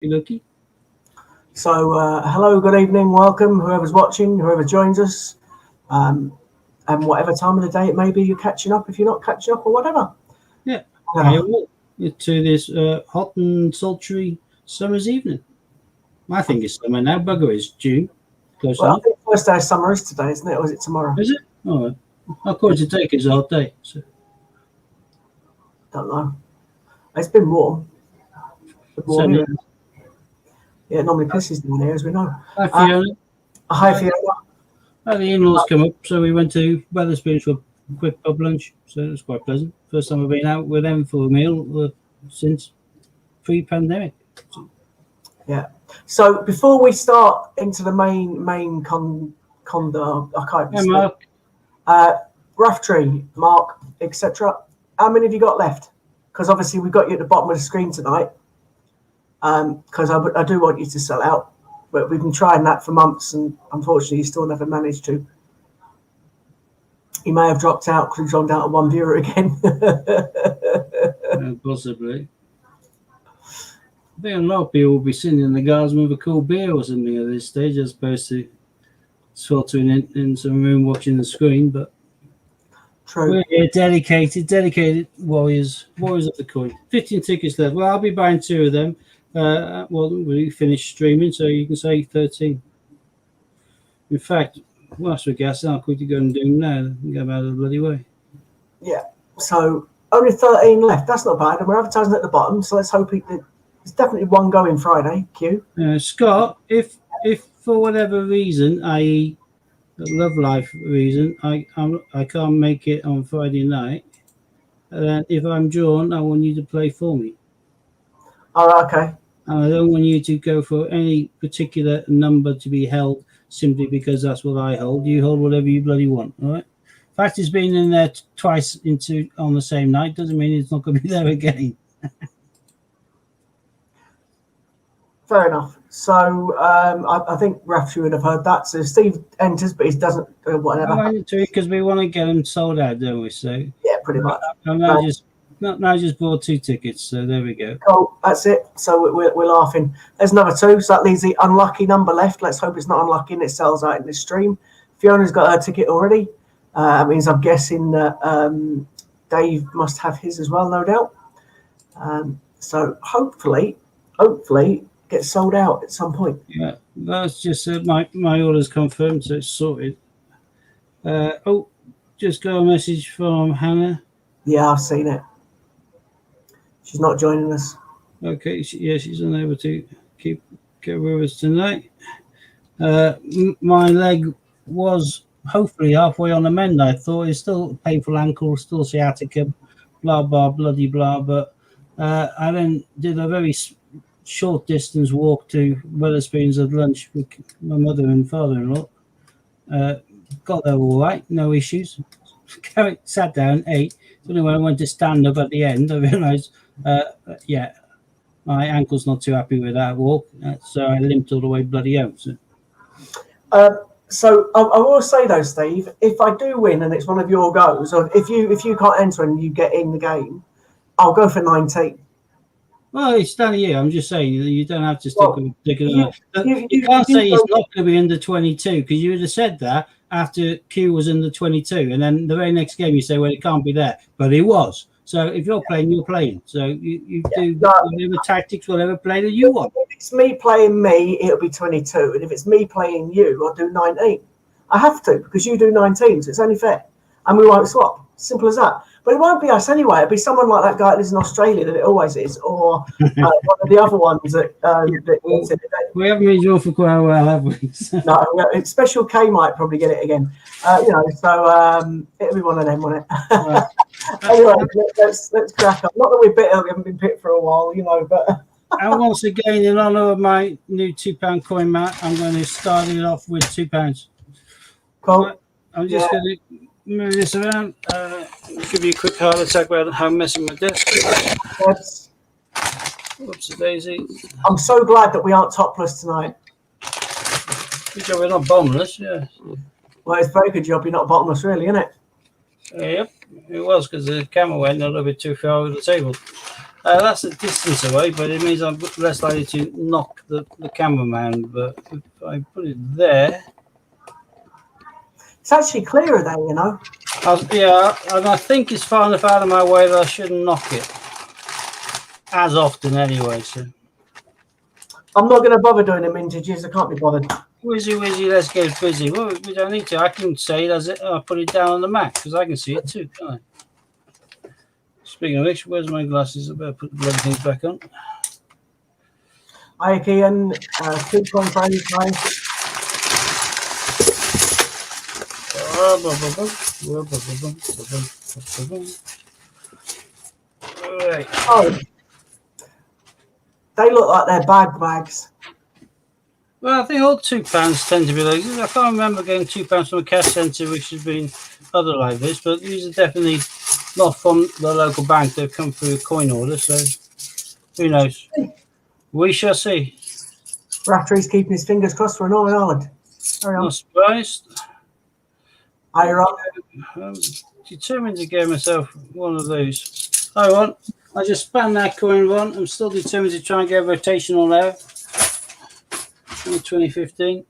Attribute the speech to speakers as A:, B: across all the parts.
A: You lucky?
B: So, hello, good evening, welcome, whoever's watching, whoever joins us, and whatever time of the day it may be, you're catching up if you're not catching up or whatever.
A: Yeah.
B: Yeah.
A: To this hot and sultry summer's evening. I think it's summer now. Bugger is June. Close
B: Well, I
A: enough.
B: think first day of summer is today, isn't it? Or is it tomorrow?
A: Is it? All right. According to take it's a hot day. So.
B: Don't know. It's been warm.
A: So,
B: Yeah, it normally pisses down here, as we know.
A: hi, Fiona.
B: Hi, Fiona.
A: The in-laws come up, so we went to Wetherspoons for a quick pub lunch. So it was quite pleasant. First time I've been out with them for a meal since pre-pandemic.
B: Yeah. So before we start into the main conda, I can't
A: Hey,
B: speak.
A: Mark.
B: Raftree, Mark, etc. How many have you got left? Because obviously we've got you at the bottom of the screen tonight. Because I do want you to sell out, but we've been trying that for months, and unfortunately, you still never managed to. He may have dropped out because he's gone down to one viewer again.
A: Possibly. I think a lot of people will be sitting in the garden with a cool beer or something at this stage, as opposed to sweltering in some room watching the screen. But
B: True.
A: We're here, dedicated warriors of the coin. 15 tickets left. Well, I'll be buying 2 of them. We finish streaming, so you can say 13. In fact, whilst we're guessing, I'll quickly go and do them now and get them out of the bloody way.
B: Yeah. So only 13 left. That's not bad, and we're advertising at the bottom. So let's hope there's definitely one going Friday. Q.
A: Scott, if for whatever reason, i.e., love life reason, I can't make it on Friday night, then if I'm drawn, I want you to play for me.
B: Oh, okay.
A: And I don't want you to go for any particular number to be held simply because that's what I hold. You hold whatever you bloody want, all right? The fact it's been in there twice on the same night doesn't mean it's not going to be there again.
B: Fair enough. So I think Raftree would have heard that. So Steve enters, but he doesn't whatever.
A: I went to it because we want to get them sold out, don't we? So
B: yeah, pretty much.
A: Now just bought 2 tickets, so there we go.
B: Cool, that's it. So we're laughing. There's another 2, so that leaves the unlucky number left. Let's hope it's not unlucky and it sells out in this stream. Fiona's got her ticket already. That means I'm guessing that Dave must have his as well, no doubt. So hopefully get sold out at some point.
A: Yeah, that's just my order's confirmed, so it's sorted. Just got a message from Hannah.
B: Yeah, I've seen it. She's not joining us.
A: Okay, she's unable to get with us tonight. My leg was hopefully halfway on the mend. I thought it's still a painful ankle, still sciatica, blah blah bloody blah. But I then did a very short distance walk to Wetherspoons at lunch with my mother and father-in-law. Got there all right, no issues. Sat down, ate. Only when I went to stand up at the end, I realised, my ankle's not too happy with that walk, so I limped all the way bloody home.
B: So I will say though, Steve, if I do win and it's one of your goes, or if you can't enter and you get in the game, I'll go for 19.
A: Well, it's down here. I'm just saying you don't have to stick with it. You can't say it's not going to be under 22 because you would have said that after Q was under 22, and then the very next game you say, well, it can't be there, but it was. So if you're playing, you're playing. So you do whatever tactics, whatever play that you want.
B: If it's me playing me, it'll be 22, and if it's me playing you, I'll do 19. I have to because you do 19, so it's only fair, and we won't swap. Simple as that. But it won't be us anyway. It'll be someone like that guy that lives in Australia that it always is, or one of the other ones that.
A: We haven't been drawn for quite a while, have we?
B: No, Special K might probably get it again. So it'll be one of them, won't it? Right. Anyway, let's crack on. Not that we're bitter, we haven't been picked for a while, but.
A: And once again, in honour of my new £2 coin mat, I'm going to start it off with £2.
B: Cool.
A: I'm just going to move this around. Give you a quick heart attack about how I'm messing my desk.
B: Yes.
A: Whoops, a daisy.
B: I'm so glad that we aren't topless tonight.
A: Good job we're not bottomless, yeah.
B: Well, it's a very good job you're not bottomless, really, isn't it?
A: Yep, it was because the camera went a little bit too far over the table. That's a distance away, but it means I'm less likely to knock the cameraman. But if I put it there,
B: It's actually clearer there, you know.
A: yeah, and I think it's far enough out of my way that I shouldn't knock it as often anyway. So,
B: I'm not going to bother doing the mintages. I can't be bothered.
A: whizzy, let's get busy. Well, we don't need to. I can say it as it. I put it down on the Mac because I can see it too, can't I? Speaking of which, where's my glasses? I better put the bloody things back on.
B: Hi, Ian. Keep on friends, guys.
A: Right.
B: Oh, they look like they're bags.
A: Well, I think all £2 tend to be like this. I can't remember getting £2 from a cash centre, which has been other like this, but these are definitely not from the local bank. They've come through a coin order, so who knows? We shall see.
B: Raftree's keeping his fingers crossed for a Northern Ireland.
A: Not surprised.
B: I'm
A: determined to get myself one of those. I just spam that coin one. I'm still determined to try and get a rotational there. In 2015.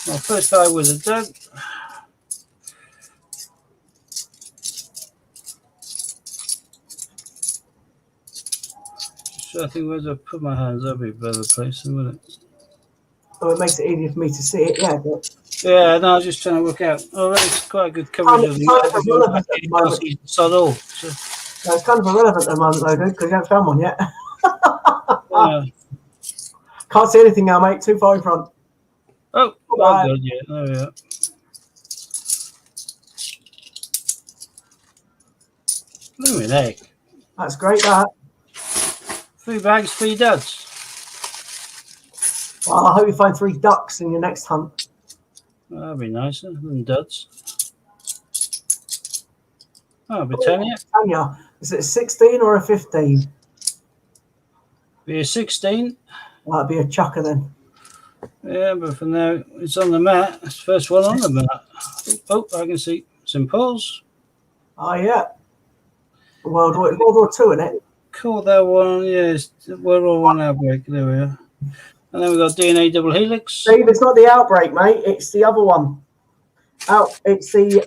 A: My first guy was a Doug. So I think where I put my hands, that'd be a better place, wouldn't it?
B: So it makes it easier for me to see it, yeah. But
A: yeah, no, I was just trying to work out. Oh, that's quite a good coverage of the sod all. So.
B: Yeah, it's kind of irrelevant at the moment, though, dude, because you haven't found one yet. Can't see anything now, mate. Too far in front.
A: Oh, well good, yeah. There we are. Blooming egg.
B: That's great, that.
A: 3 bags, 3 duds.
B: Well, I hope you find 3 ducks in your next hunt.
A: Well, that'd be nicer than duds. Oh, Britannia.
B: Britannia. Is it a 16 or a 15?
A: Be a 16.
B: Well, that'd be a chucker then.
A: Yeah, but for now, it's on the mat. It's the first one on the mat. Oh, I can see St. Paul's.
B: Oh, yeah. World War II, isn't it?
A: Call that one, yeah, it's World War I outbreak. There we are. And then we've got DNA double helix.
B: Steve, it's not the outbreak, mate. It's the other one. It's the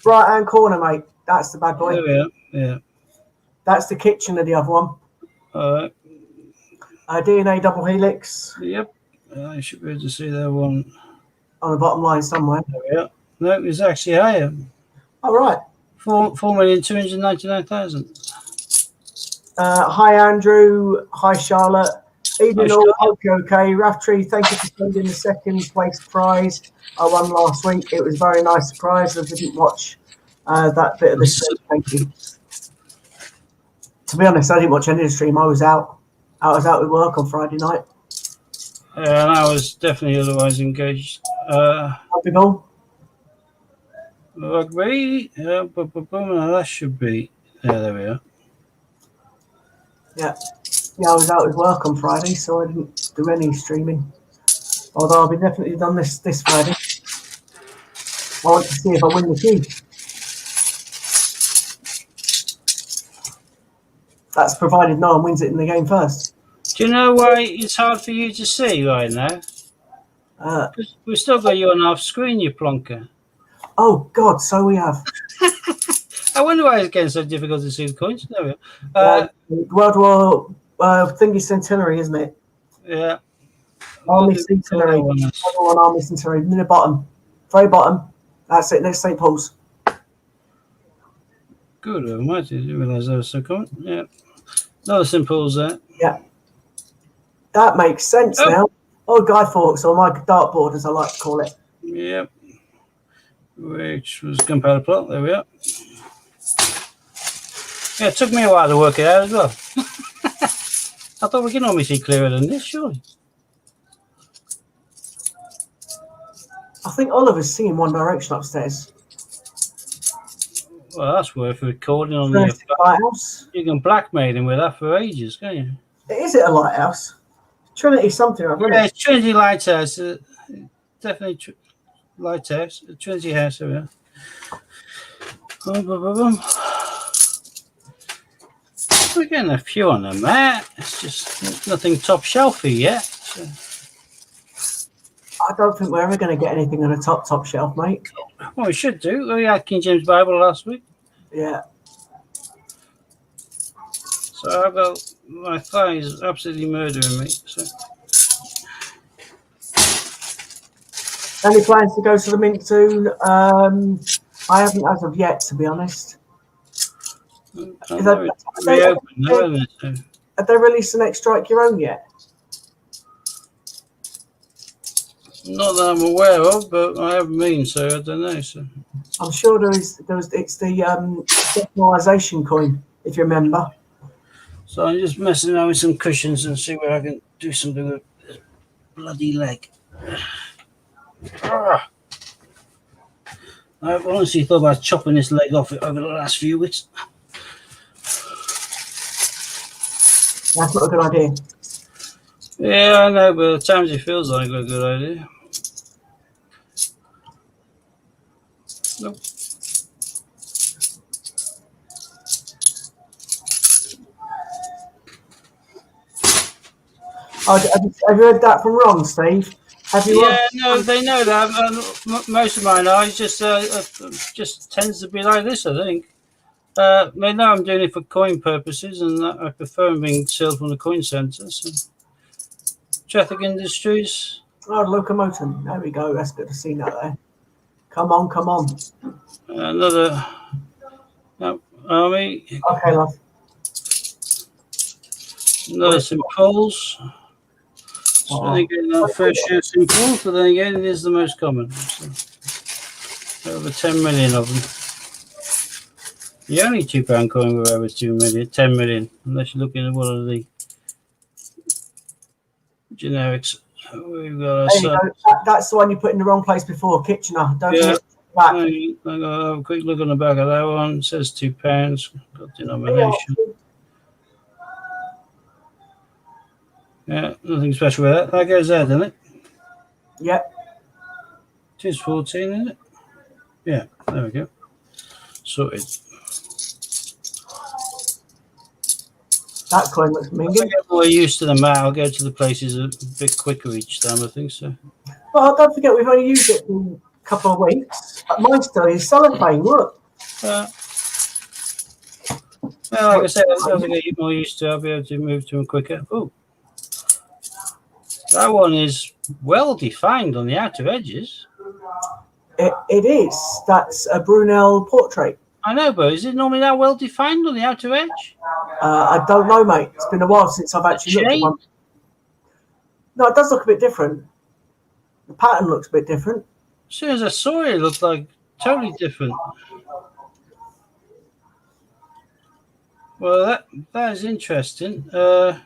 B: right hand corner, mate. That's the bad boy.
A: There we are. Yeah.
B: That's the kitchen of the other one.
A: All right.
B: DNA double helix.
A: Yep. I should be able to see that one
B: on the bottom line somewhere.
A: There we are. No, it's actually higher.
B: All right.
A: 4,299,000.
B: Hi, Andrew. Hi, Charlotte. Evening all. Hope you're okay. Raftree, thank you for sending the second place prize. I won last week. It was a very nice surprise. I didn't watch that bit of the stream. Thank you. To be honest, I didn't watch any of the stream. I was out. I was out with work on Friday night.
A: And I was definitely otherwise engaged.
B: Happy ball.
A: Rugby. That should be. Yeah, there we are.
B: Yeah. Yeah, I was out with work on Friday, so I didn't do any streaming. Although I'll be definitely done this Friday. I want to see if I win the key. That's provided no one wins it in the game first.
A: Do you know why it's hard for you to see right now? We've still got you on half screen, you plonker.
B: Oh, God, so we have.
A: I wonder why it's getting so difficult to see the coins. There we are.
B: World War thingy centenary, isn't it?
A: Yeah.
B: Army centenary. One Army centenary. In the bottom. Very bottom. That's it. Next St. Paul's.
A: Good almighty. I didn't realise that was so common. Yeah. Another St. Paul's there.
B: Yeah. That makes sense now. Oh, Guy Fawkes, or my dartboard, as I like to call it.
A: Yep. Which was Gunpowder Plot. There we are. Yeah, it took me a while to work it out as well. I thought we could normally see clearer than this, surely.
B: I think Oliver's singing One Direction upstairs.
A: Well, that's worth recording on the
B: lighthouse.
A: You can blackmail him with that for ages, can't you?
B: Is it a lighthouse? Trinity something, I've read
A: it. It's Trinity Lighthouse. Definitely Lighthouse. Trinity House, there we are. We're getting a few on the mat. It's just nothing top shelfy yet. So.
B: I don't think we're ever going to get anything on a top shelf, mate.
A: Well, we should do. We had King James Bible last week.
B: Yeah.
A: So I've got my thigh is absolutely murdering me. So.
B: Any plans to go to the Mint soon? I haven't as of yet, to be honest. Have they released the next Strike Your Own yet?
A: Not that I'm aware of, but I haven't been, so I don't know. So. I'm
B: sure it's the decolonization coin, if you remember.
A: So I'm just messing around with some cushions and see where I can do something with this bloody leg. I've honestly thought about chopping this leg off over the last few weeks.
B: That's not a good idea.
A: Yeah, I know, but at times it feels like a good idea. Nope.
B: Oh, have you heard that from Ron, Steve? Have you?
A: Yeah, no, they know that. Most of mine are. It just tends to be like this, I think. They know I'm doing it for coin purposes, and I prefer them being sold from the coin centre. So. Traffic Industries.
B: Oh, Locomotion. There we go. That's good to see that there. Come on, come on.
A: Another Army.
B: Okay, love.
A: Another St. Paul's. So I think our first share of St. Paul's, but then again, it is the most common. So, over 10 million of them. The only £2 coin with over 10 million, unless you're looking at one of the generics. We've got
B: that's the one you put in the wrong place before, Kitchener. Don't
A: yeah.
B: Back.
A: I'm going to have a quick look on the back of that one. It says £2. Got denomination. Yeah, nothing special with that. That goes there, doesn't it?
B: Yeah.
A: It is 14, isn't it? Yeah, there we go. Sorted.
B: That coin looks minging.
A: As I get more used to the mat, I'll go to the places a bit quicker each time, I think so.
B: Well, don't forget, we've only used it in a couple of weeks. Mine still is cellophane, look.
A: Well, like I said, as I get more used to it, I'll be able to move to them quicker. Oh, that one is well defined on the outer edges.
B: It is. That's a Brunel portrait.
A: I know, but is it normally that well defined on the outer edge?
B: I don't know, mate. It's been a while since I've actually looked at one. No, it does look a bit different. The pattern looks a bit different.
A: As soon as I saw it, it looked like totally different. Well, that is interesting. I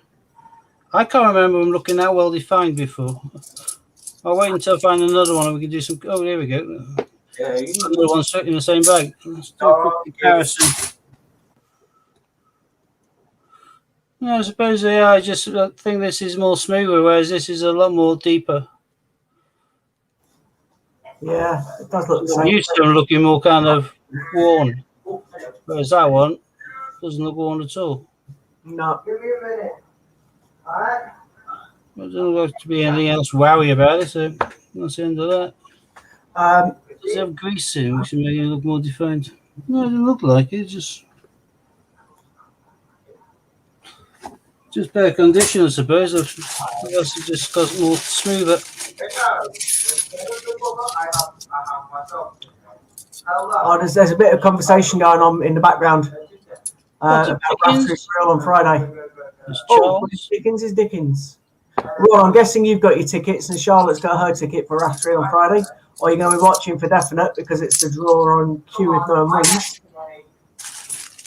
A: can't remember them looking that well defined before. I'll wait until I find another one and we can do some. Oh, there we go. Yeah, another one in the same bag. Let's do a quick comparison. Yeah, I suppose they are. I just think this is more smoother, whereas this is a lot more deeper.
B: Yeah, it does look the same.
A: I'm used to them looking more kind of worn, whereas that one doesn't look worn at all.
B: No. Give me a minute. All right.
A: There doesn't look to be anything else wowy about it, so that's the end of that. Does it have grease in, which make it look more defined? No, it doesn't look like it. Just better condition, I suppose. Unless it just got more smoother.
B: Oh, there's a bit of conversation going on in the background. About Dickens on Friday. Dickens is Dickens. Well, I'm guessing you've got your tickets and Charlotte's got her ticket for Raftery on Friday. Or you're going to be watching for definite because it's the draw on Q if no one wins.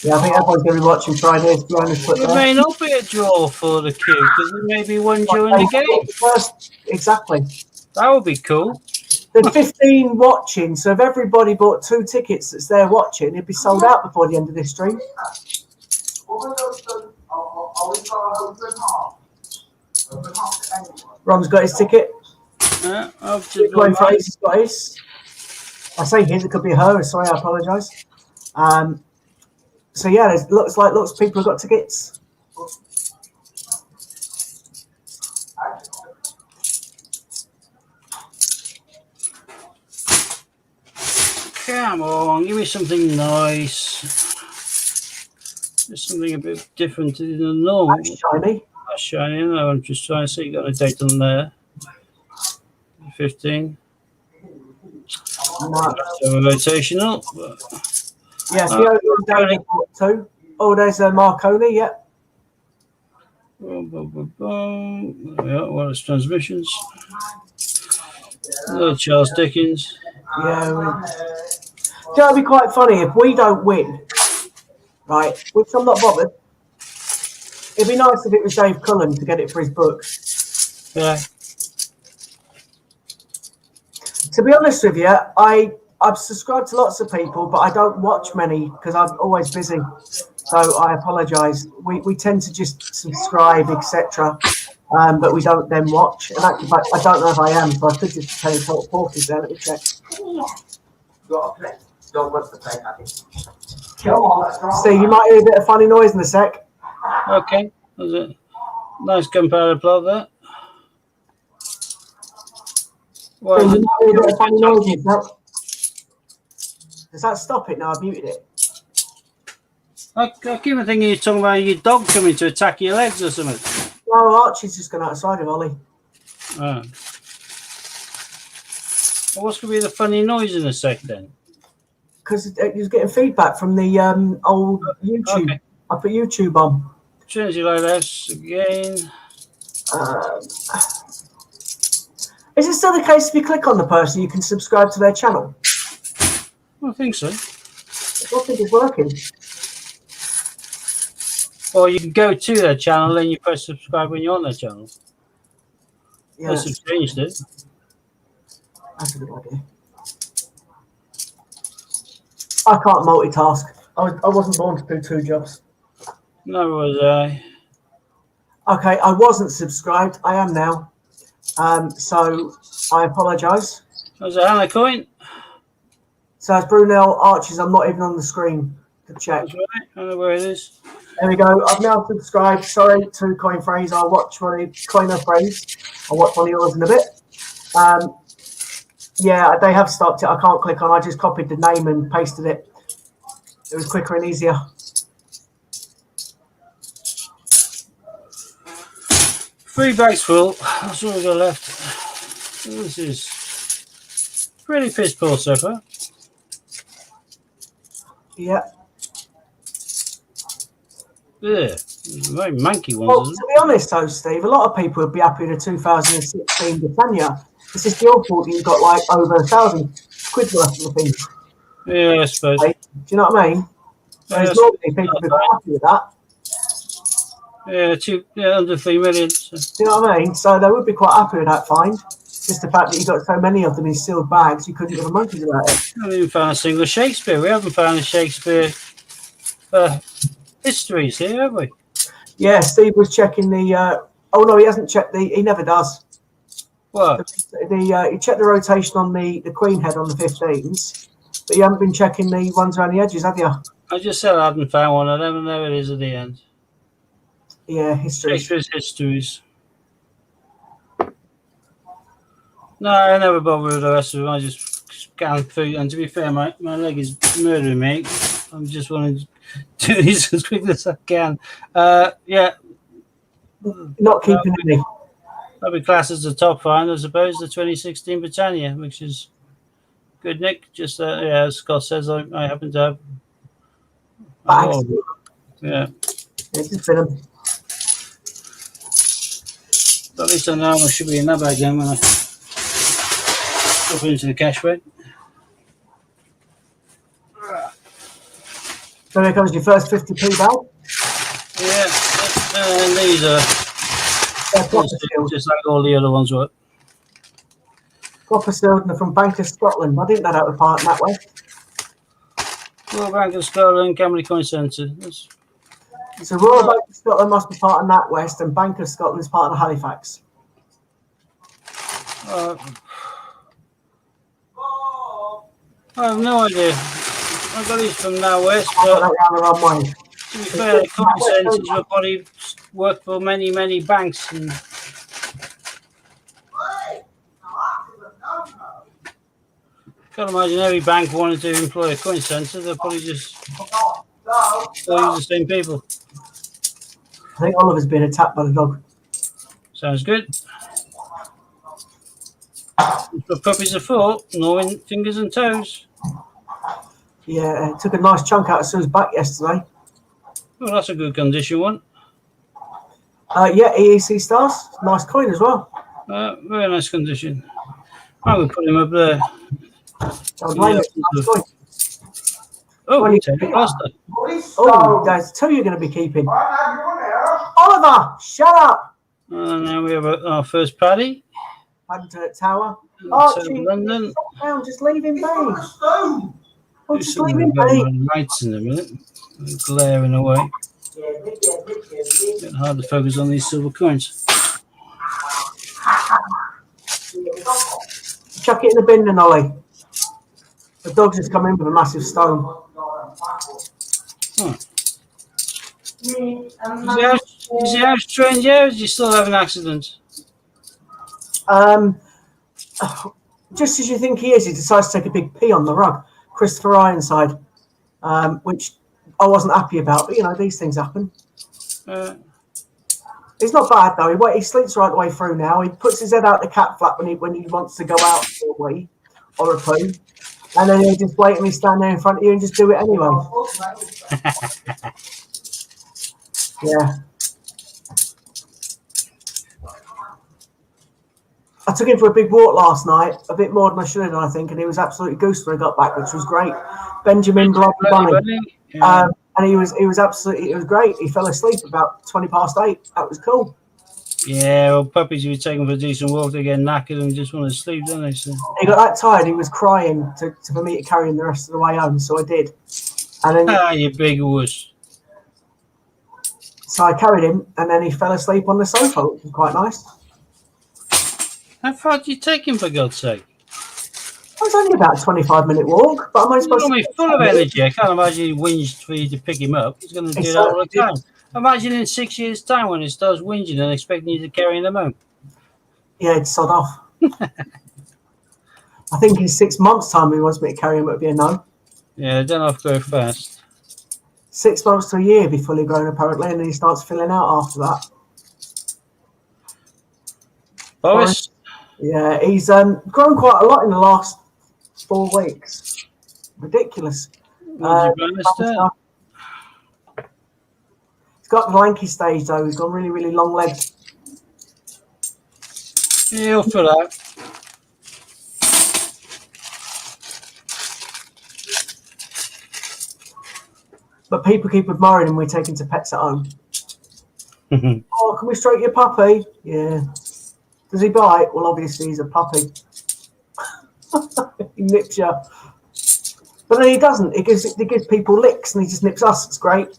B: Yeah, I think everyone's going to be watching Friday.
A: It may not be a draw for the Q because there may be one during the game.
B: First, exactly.
A: That would be cool.
B: There's 15 watching, so if everybody bought 2 tickets that's there watching, it'd be sold out before the end of this stream. Ron's got his ticket.
A: Yeah,
B: Fraser's got his. I say his, it could be her. Sorry, I apologise. So yeah, there's looks like lots of people have got tickets.
A: Come on, give me something nice. Just something a bit different than the normal.
B: That's shiny.
A: That's shiny. No, I'm just trying to see. You got a date on there. 15.
B: No.
A: So a rotational.
B: Yes, the only one down there too. Oh, there's Marconi. Yep.
A: Boom, boom, boom, boom. Yeah, wireless transmissions. Little Charles Dickens.
B: Yeah. It'd be quite funny if we don't win, right? Which I'm not bothered. It'd be nice if it was Dave Cullen to get it for his book.
A: Yeah.
B: To be honest with you, I've subscribed to lots of people, but I don't watch many because I'm always busy. So I apologise. We tend to just subscribe, etc. But we don't then watch. And actually, I don't know if I am, so I could just tell you what port is there. Let me check. Steve, you might hear a bit of funny noise in a sec.
A: Okay. That's it. Nice gunpowder plug there. Well,
B: Steve, you might hear a bit of funny noise in a sec. Does that stop it now? I've muted it.
A: I keep thinking you're talking about your dog coming to attack your legs or something.
B: No, Archie's just gone outside of Ollie.
A: Oh. Well, what's going to be the funny noise in a sec then?
B: Because he was getting feedback from the old YouTube.
A: Okay.
B: I put YouTube on.
A: Trinity Lighthouse again.
B: Is it still the case if you click on the person, you can subscribe to their channel?
A: I think so.
B: I don't think it's working.
A: Or you can go to their channel and you press subscribe when you're on their channel.
B: Yeah,
A: That's have changed it.
B: that's a good idea. I can't multitask. I wasn't born to do two jobs.
A: No was I.
B: Okay, I wasn't subscribed. I am now. So I apologise.
A: Was it Hannah Coin?
B: So as Brunel Arches, I'm not even on the screen to check.
A: That's right. I know where it is.
B: There we go. I've now subscribed. Sorry to Coin Phrase. I'll watch one Coiner Phrase. I'll watch one of yours in a bit. Yeah, they have stopped it. I can't click on. I just copied the name and pasted it. It was quicker and easier.
A: 3 bags full. That's all we've got left. This is pretty piss poor so far.
B: Yeah.
A: Yeah, very manky ones.
B: Well,
A: Isn't
B: to be honest, though, Steve, a lot of people would be happy with the 2016 Britannia. This is your fault that you've got like over 1,000 quid worth of the thing.
A: it? Yeah, I suppose.
B: Right? Do you know what I mean? Whereas normally people would be quite happy with that.
A: Yeah, cheap. Yeah, under 3 million. So.
B: Do you know what I mean? So they would be quite happy with that find. Just the fact that you got so many of them in sealed bags, you couldn't give a monkey's about it.
A: We haven't even found a single Shakespeare. We haven't found a Shakespeare histories here, have we?
B: Yeah, Steve was checking the. Oh no, he hasn't checked the. He never does.
A: What?
B: He checked the rotation on the Queen head on the 15s, but you haven't been checking the ones around the edges, have you?
A: I just said I hadn't found one of them, and there it is at the end.
B: Yeah, history.
A: Shakespeare's histories. No, I never bother with the rest of them. I just scan through. And to be fair, my leg is murdering me. I'm just wanting to do these as quickly as I can. Yeah.
B: Not keeping any.
A: That'll be classed as the top find, I suppose, the 2016 Britannia, which is good, Nick. Just, yeah, as Scott says, I happen to have.
B: Bags.
A: Yeah.
B: Yeah, just fit them.
A: But at least I know I should be in that bag then when I drop into the cash bag.
B: So here comes your first 50p bag.
A: Yeah, and these are just like all the other ones were.
B: Copper sealed and they're from Bank of Scotland. I didn't know that was part that way.
A: Royal Bank of Scotland, Camberley Coin Centre.
B: So Royal Bank of Scotland must be part of NatWest and Bank of Scotland is part of Halifax.
A: I have no idea. I got these from now west,
B: I got
A: but
B: that round the wrong way.
A: to be fair, the common sense will probably work for many, many banks. And can't imagine every bank wanted to employ a coin center. They'll probably just all use the same people.
B: I think Oliver's been attacked by the dog.
A: Sounds good. For puppies are for, gnawing fingers and toes.
B: Yeah, took a nice chunk out of Sue's back yesterday.
A: Well, that's a good condition one.
B: Yeah, EEC stars. Nice coin as well.
A: Very nice condition. I would put him up there.
B: Don't blame it. Nice coin.
A: Oh,
B: Well,
A: we take a plaster.
B: Oh, there's two you're going to be keeping. Oliver, shut up.
A: And now we have our first paddy.
B: Paddington at Tower.
A: South
B: Archie,
A: London.
B: stop down, just leave him be. Oh,
A: Do
B: just
A: something
B: leave him
A: about
B: be.
A: my lights in a minute. They're glaring away. Getting hard to focus on these silver coins.
B: Chuck it in the bin then, Ollie. The dog's just come in with a massive stone.
A: Huh. Is the house strange here, or do you still have an accident?
B: Just as you think he is, he decides to take a big pee on the rug. Christopher Ironside, which I wasn't happy about, but you know, these things happen. It's not bad though. He sleeps right the way through now. He puts his head out the cat flap when he wants to go out for a wee or a poo, and then he'll just blatantly stand there in front of you and just do it anyway. Yeah. I took him for a big walk last night, a bit more than I should have done, I think, and he was absolutely goose when he got back, which was great. Benjamin Bloody Bunny.
A: Yeah.
B: And he was absolutely, it was great. He fell asleep about 8:20. That was cool.
A: Yeah, well, puppies you take them for a decent walk, they get knackered and just want to sleep, don't they? So.
B: He got that tired, he was crying for me to carry him the rest of the way home, so I did. And then
A: You big wuss.
B: so I carried him, and then he fell asleep on the sofa, which was quite nice.
A: How far do you take him, for God's sake?
B: It was only about a 25-minute walk, but I'm only
A: He's
B: supposed
A: normally
B: to...
A: full of energy. I can't imagine he whinged for you to pick him up. He's going to do that all the time. Imagine in 6 years' time when he starts whinging and expecting you to carry him home.
B: Yeah, he'd sod off. I think in 6 months' time he wants me to carry him, it would be a no.
A: Yeah, they don't have to go fast.
B: 6 months to a year, be fully grown apparently, and then he starts filling out after that.
A: Boris?
B: Yeah, he's grown quite a lot in the last 4 weeks. Ridiculous.
A: Bannister?
B: He's got the lanky stage though. He's got really, really long legs.
A: Yeah, he'll fill out.
B: But people keep admiring him when we take him to pets at home. Oh, can we stroke your puppy? Yeah. Does he bite? Well, obviously he's a puppy. He nips you. But then he doesn't. He gives people licks and he just nips us. It's great.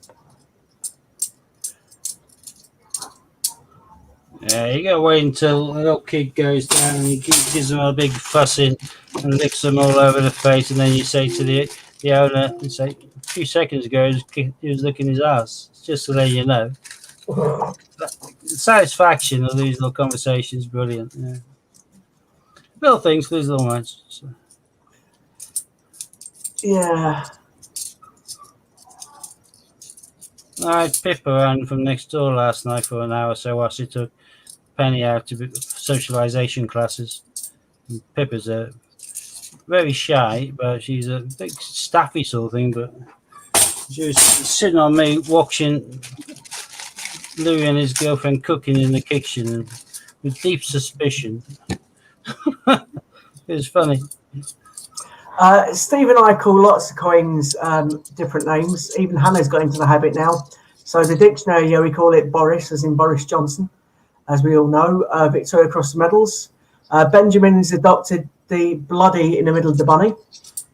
A: Yeah, you got to wait until the little kid goes down and he gives them a big fussing and licks them all over the face, and then you say to the owner, you say, a few seconds ago he was licking his ass. Just to let you know. The satisfaction of these little conversations, brilliant. Yeah. Little things, these little ones. So.
B: Yeah.
A: I had Pippa around from next door last night for an hour or so while she took Penny out to socialization classes. And Pippa's very shy, but she's a big staffy sort of thing. But she was sitting on me watching Louis and his girlfriend cooking in the kitchen with deep suspicion. It was funny.
B: Steve and I call lots of coins different names. Even Hannah's got into the habit now. So the dictionary, we call it Boris, as in Boris Johnson, as we all know. Victoria Cross medals. Benjamin's adopted the bloody in the middle of the bunny.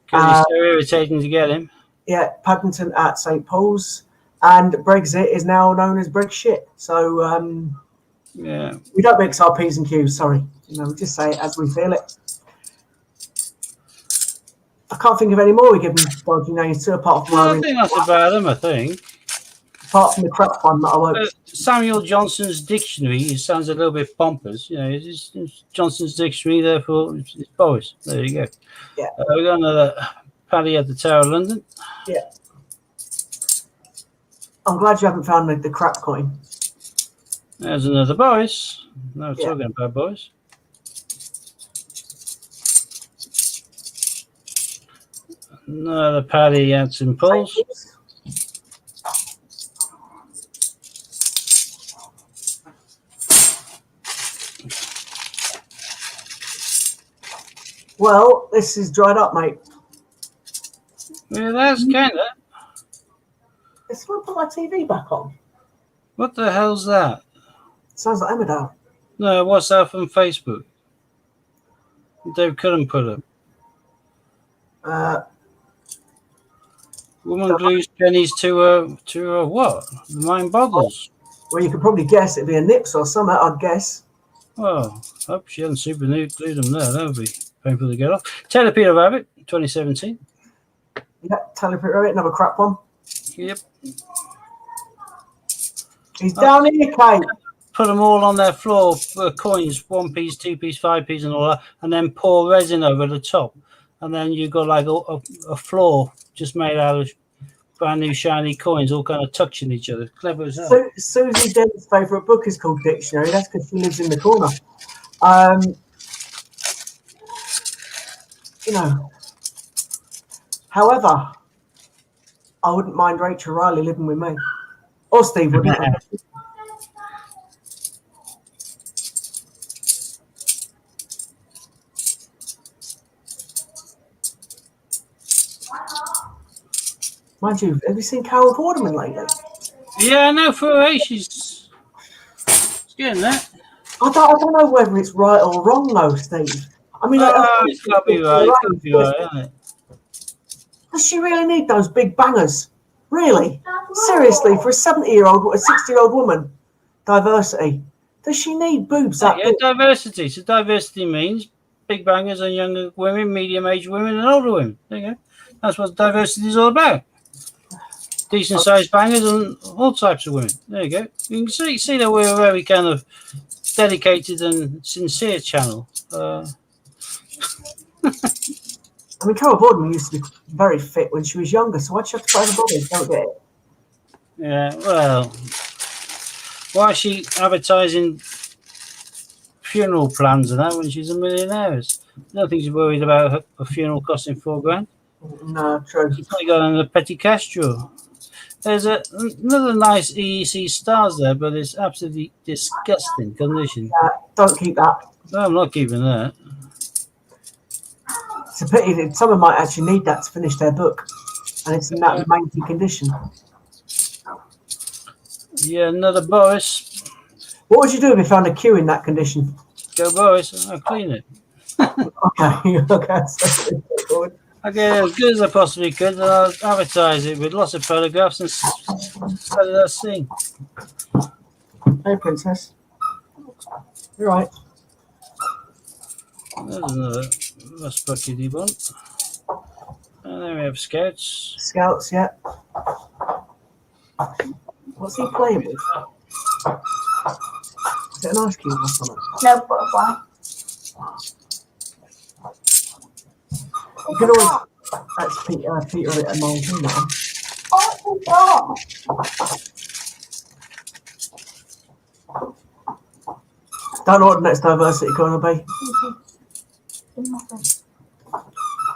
A: Because it's so irritating to get him.
B: Yeah, Paddington at St. Paul's. And Brexit is now known as Brexit. So
A: Yeah.
B: we don't mix our P's and Q's, sorry. We just say it as we feel it. I can't think of any more we give them dodgy names to, apart from
A: I think that's about them, I think.
B: the crap one that I won't.
A: Samuel Johnson's dictionary, it sounds a little bit pompous. You know, it's Johnson's dictionary, therefore it's Boris. There you go.
B: Yeah.
A: We got another Paddy at the Tower of London.
B: Yeah. I'm glad you haven't found the crap coin.
A: There's another Boris. No, we're
B: Yeah.
A: talking about Boris. Another Paddy at St Paul's.
B: Well, this is dried up, mate.
A: Yeah, that's kind of.
B: Let's put my TV back on.
A: What the hell's that?
B: Sounds like Emmerdale.
A: No, what's that from Facebook? Dave couldn't put it. Woman glues pennies to her what? The mind boggles.
B: Well, you could probably guess it'd be a Nips or something, I'd guess.
A: Well, I hope she hadn't super glued them there. That would be painful to get off. Taylor Peter Rabbit, 2017.
B: Yeah, Taylor, another crap one.
A: Yep.
B: He's down here, Kate.
A: Put them all on their floor, coins, 1p, 2p, 5p, and all that, and then pour resin over the top. And then you've got like a floor just made out of brand new shiny coins, all kind of touching each other. Clever as hell.
B: Susie Dent's favourite book is called Dictionary. That's because she lives in the corner. You know. However, I wouldn't mind Rachel Riley living with me. Or Steve wouldn't. Mind you, have you seen Carol Vorderman lately?
A: Yeah, I know for her, she's getting that.
B: I don't know whether it's right or wrong though, Steve. I mean,
A: It's got to be right. It's got to be right, isn't it?
B: Does she really need those big bangers? Really? Seriously, for a 70-year-old, a 60-year-old woman, diversity. Does she need boobs that big?
A: Diversity. So diversity means big bangers and younger women, medium-aged women, and older women. There you go. That's what diversity is all about. Decent-sized bangers and all types of women. There you go. You can see that we're a very kind of dedicated and sincere channel.
B: I mean, Carol Vorderman used to be very fit when she was younger, so why'd she have to put her body? Don't get it.
A: Yeah, well, why is she advertising funeral plans and that when she's a millionaire? I don't think she's worried about a funeral costing $4,000.
B: No, true.
A: She's probably got in the petty cash drawer. There's another nice EEC stars there, but it's absolutely disgusting condition.
B: Yeah, don't keep that.
A: No, I'm not keeping that.
B: It's a pity that someone might actually need that to finish their book, and it's in that manky condition.
A: Yeah, another Boris.
B: What would you do if you found a queue in that condition?
A: Go Boris, I'll clean it.
B: Okay, okay. So
A: I get it as good as I possibly could, and I'll advertise it with lots of photographs and sell it as seen.
B: hey, princess. You're right.
A: There's another Rasputin one. And then we have Scouts.
B: Scouts, yeah. What's he playing with? Is it an ice cube or something?
C: No butterfly.
B: You can always. That's Peter at 19 now.
C: Oh my god.
B: Don't know what the next diversity going to be. I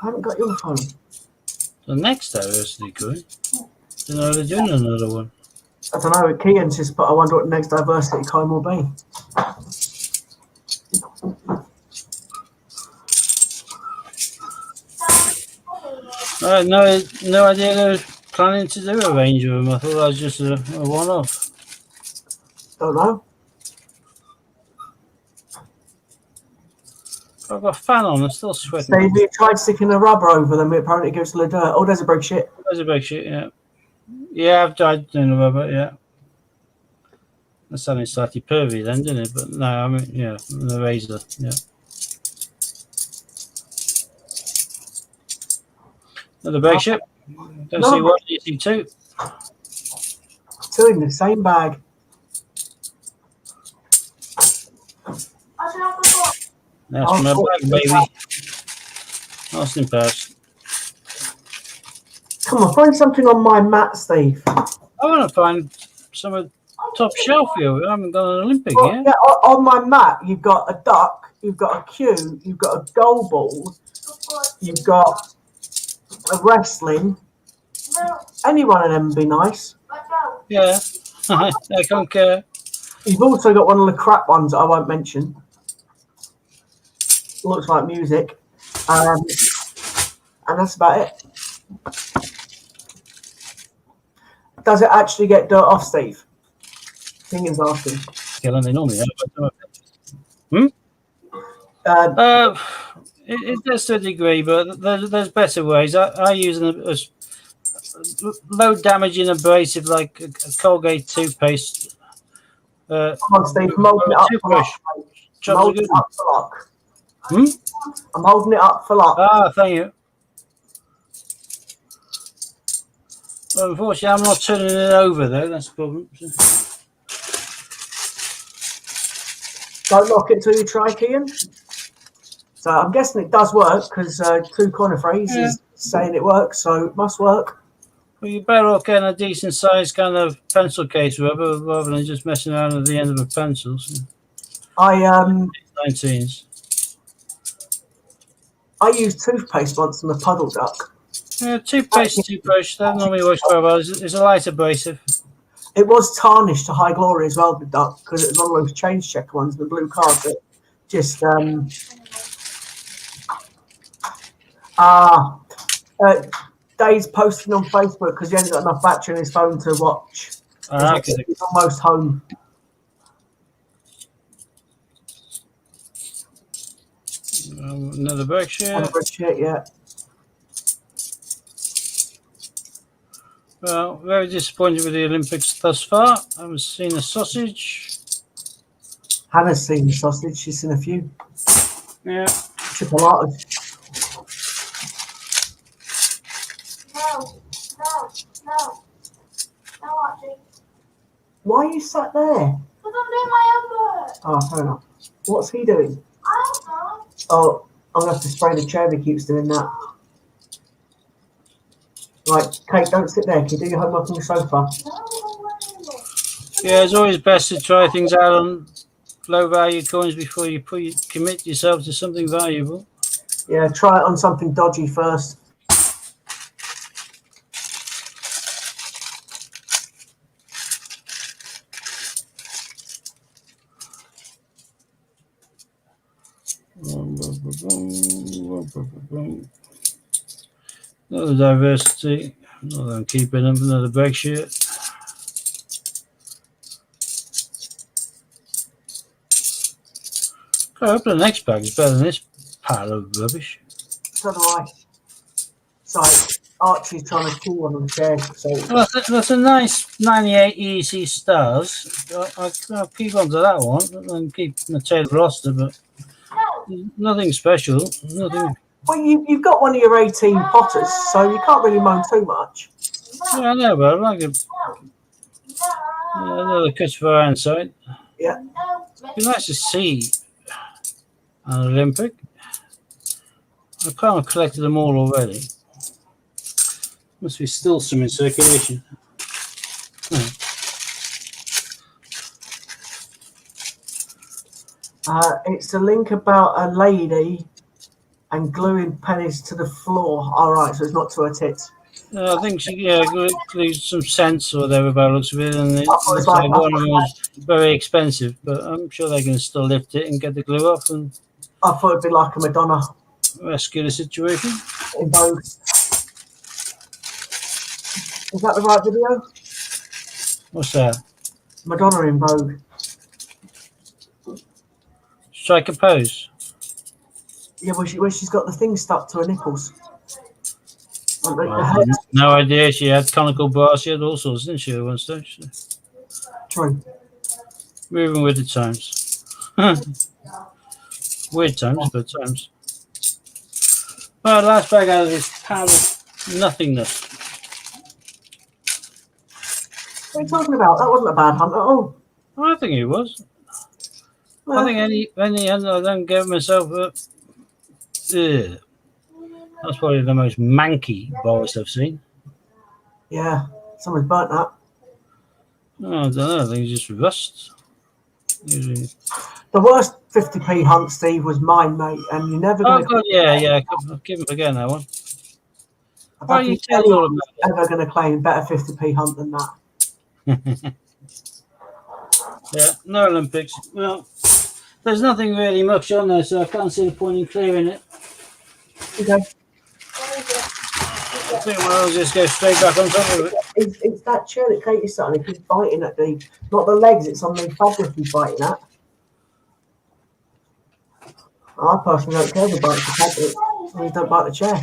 B: haven't got your phone.
A: The next diversity coin. Don't know they're doing another one.
B: I don't know. Keaton's just put. I wonder what the next diversity coin will be.
A: I had no idea they were planning to do a range of them. I thought that was just a one-off.
B: Don't know.
A: I've got a fan on. I'm still sweating.
B: Steve, you tried sticking a rubber over them. It apparently gives the dirt. Oh, there's a big shit.
A: There's a big shit, yeah. Yeah, I've tried doing the rubber, yeah. That sounded slightly pervy then, didn't it? But no, I mean, yeah, the razor, yeah. Another bag ship. Don't
B: No.
A: see one, you see two.
B: Two in the same bag.
C: I should have the
A: That's
B: Oh,
A: my
B: cool.
A: bag, baby. Austin Powers.
B: Come on, find something on my mat, Steve.
A: I want to find some of top shelf here. I haven't got an Olympic
B: Well,
A: yet.
B: yeah, on my mat, you've got a duck, you've got a cue, you've got a goal ball, you've got a wrestling.
C: No,
B: Any one of them would be nice.
C: let's go.
A: Yeah. I can't care.
B: You've also got one of the crap ones that I won't mention. Looks like music. And that's about it. Does it actually get dirt off, Steve? Thing is asking.
A: Yeah, they normally have. It does to a degree, but there's better ways. I use a low damaging abrasive like a Colgate toothpaste.
B: Come on, Steve, I'm holding it up for lock. I'm
A: Jobs are
B: holding
A: good.
B: it up for lock.
A: Hmm?
B: I'm holding it up for lock.
A: Ah, thank you. Well, unfortunately, I'm not turning it over though. That's the problem.
B: Don't lock it till you try, Kean. So I'm guessing it does work because two corner phrases saying it works, so it must work.
A: Well, you're better off getting a decent sized kind of pencil case rubber rather than just messing around at the end of a pencil. So,
B: I
A: 19s.
B: used toothpaste once on the puddle duck.
A: Yeah, toothpaste, toothbrush. That normally works very well. It's a light abrasive.
B: It was tarnished to high glory as well, the duck, because it was one of those change checker ones, the blue card that just Dave's posting on Facebook because he hasn't got enough battery in his phone to watch. He's almost home.
A: Another Berkshire.
B: Another shit, yeah.
A: Well, very disappointed with the Olympics thus far. I haven't seen a sausage.
B: Hannah's seen the sausage. She's seen a few.
A: Yeah.
B: Chipolatas.
C: No, Archie.
B: Why are you sat there?
C: Because I'm doing my own work.
B: Oh, fair enough. What's he doing?
C: I don't know.
B: Oh, I'm going to have to spray the chair if he keeps doing that. Right, Kate, don't sit there. Can you do your homework on the sofa?
A: Yeah, it's always best to try things out on low value coins before you commit yourself to something valuable.
B: Yeah, try it on something dodgy first.
A: Another diversity. Another keeping them. Another Berkshire. I hope the next bag is better than this pile of rubbish.
B: So do I. Sorry, Archie's trying to pull one on the chair. So
A: Well, that's a nice 98 EC stars. I'll keep on to that one and keep my tail roster, but nothing special. Nothing.
B: well, you've got one of your 18 potters, so you can't really moan too much.
A: Yeah, I know, but I'd like another Christopher Ironside.
B: Yeah.
A: It'd be nice to see an Olympic. I kind of collected them all already. Must be still some in circulation.
B: It's a link about a lady and gluing pennies to the floor. All right, so it's not to her tits.
A: I think she glued some cents or whatever by the looks of it, and it
B: was
A: looks like one of them was very expensive, but I'm sure they can still lift it and get the glue off and
B: I thought it'd be like a Madonna
A: rescue the situation.
B: in Vogue. Is that the right video?
A: What's that?
B: Madonna in Vogue.
A: Strike a pose.
B: Yeah, where she's got the thing stuck to her nipples. Like the
A: Well,
B: head.
A: no idea. She had conical bars. She had all sorts, didn't she, at one stage?
B: True.
A: Moving with the times. Weird times, but times. Well, last bag out of this pile of nothingness.
B: What are you talking about? That wasn't a bad hunt at all.
A: I think it was. I think any hunt I don't give myself a. Ugh. That's probably the most manky Boris I've seen.
B: Yeah, someone's burnt that.
A: Oh, I don't know. I think it's just rust. Usually.
B: The worst 50p hunt, Steve, was mine, mate, and you're never
A: Oh
B: going to.
A: God, yeah. I keep forgetting that one.
B: I
A: Why
B: don't
A: you
B: think
A: tell us all
B: anyone's ever going to claim better 50p hunt than that.
A: about it? Yeah, no Olympics. Well, there's nothing really much on there, so I can't see the point in clearing it.
B: Okay.
A: I think I'll just go straight back on top of it.
B: It's that chair that Katie's sat on. If he's biting at the, not the legs, it's on the fabric he's biting at. I personally don't care if he bites the fabric. I just don't bite the chair.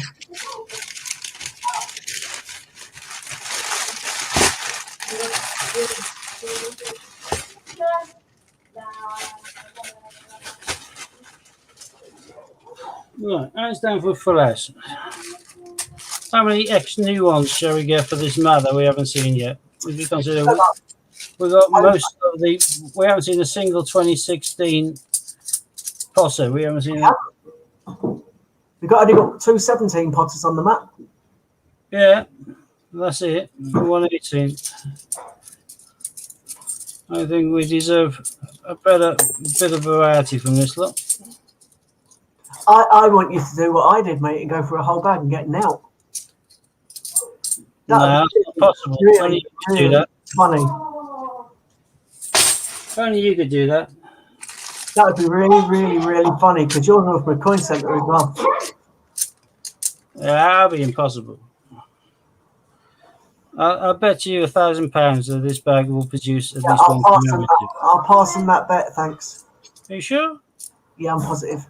A: Right, that's down for full house. How many X new ones shall we get for this map that we haven't seen yet? If you consider we got most of the, we haven't seen a single 2016 Posse. We haven't seen it.
B: We've only got 217 potters on the map.
A: Yeah, that's it. 118. I think we deserve a better bit of variety from this lot.
B: I want you to do what I did, mate, and go for a whole bag and get out.
A: No, that's not possible.
B: Really,
A: Only you could do
B: really
A: that.
B: funny.
A: Only you could do that.
B: That would be really, really, really funny because you're North McCoy Centre as well.
A: Yeah, that'll be impossible. I'll bet you £1,000 that this bag will produce at least one commemorative.
B: I'll pass on that bet, thanks.
A: Are you sure?
B: Yeah, I'm positive.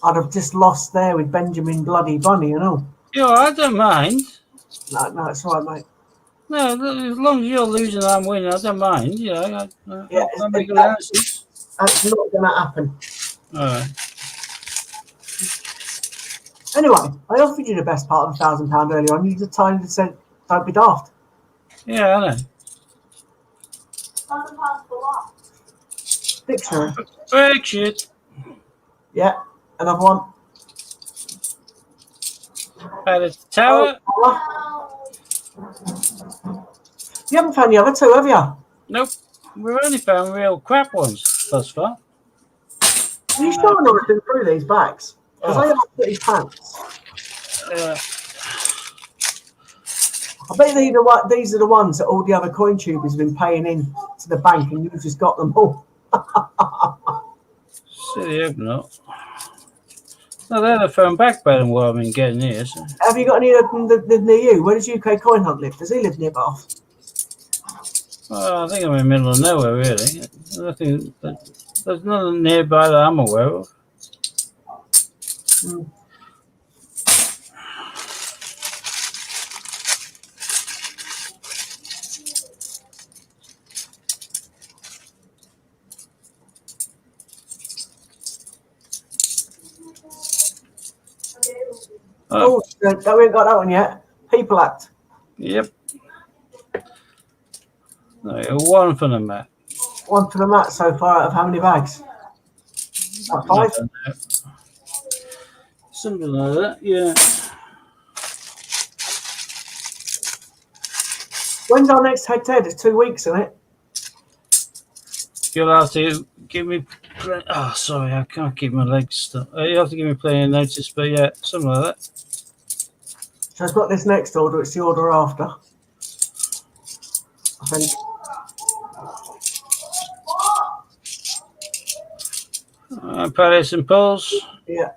B: I'd have just lost there with Benjamin Bloody Bunny, you know.
A: Yeah, I don't mind.
B: No, it's all right, mate.
A: No, as long as you're losing and I'm winning, I don't mind. You know,
B: Yeah,
A: I'll make allowances.
B: That's not going to happen.
A: All right.
B: Anyway, I offered you the best part of £1,000 earlier on. You just time said, don't be daft.
A: Yeah, I know.
C: £1,000 for what?
B: Dictionary.
A: Brexit.
B: Yeah, another one.
A: At a tower.
B: You haven't found the other two, have you?
A: Nope. We've only found real crap ones thus far.
B: Are you sure I've been through these bags? Because I have pretty pants. I bet these are the ones that all the other coin tubers have been paying in to the bank and you've just got them all.
A: Silly hope not. No, they're the phone back better than what I've been getting here. So.
B: Have you got any of them that live near you? Where does UK Coin Hunt live? Does he live near Bath?
A: Well, I think I'm in the middle of nowhere, really. There's nothing nearby that I'm aware of.
B: Oh, we ain't got that one yet. People Act.
A: Yep. No, one for the map.
B: One for the mat so far out of how many bags? About 5?
A: Something like that, yeah.
B: When's our next head-to-head? It's 2 weeks, isn't it?
A: You'll have to give me. Oh, sorry, I can't keep my legs stuck. You have to give me plenty of notice, but yeah, something like that.
B: So I've got this next order. It's the order after. I think.
A: Palace and Pulse.
B: Yeah.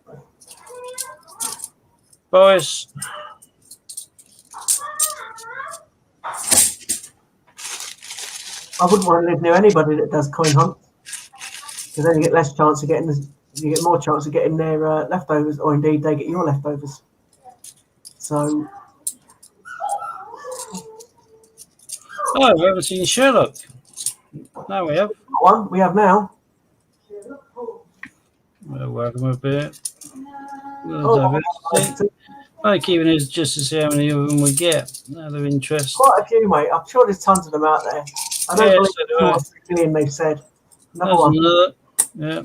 A: Boys.
B: I wouldn't want to live near anybody that does coin hunt, because then you get less chance of getting you get more chance of getting their leftovers, or indeed they get your leftovers. So.
A: Oh, we haven't seen Sherlock. No, we have.
B: One we have now.
A: Welcome up here.
B: Oh,
A: I'm keeping it just to see how many of them we get out of interest.
B: Quite a few, mate. I'm sure there's tons of them out there. I don't
A: Yeah,
B: believe
A: so do
B: two
A: I.
B: or 3 million they've said. Another
A: That's
B: one.
A: another. Yeah.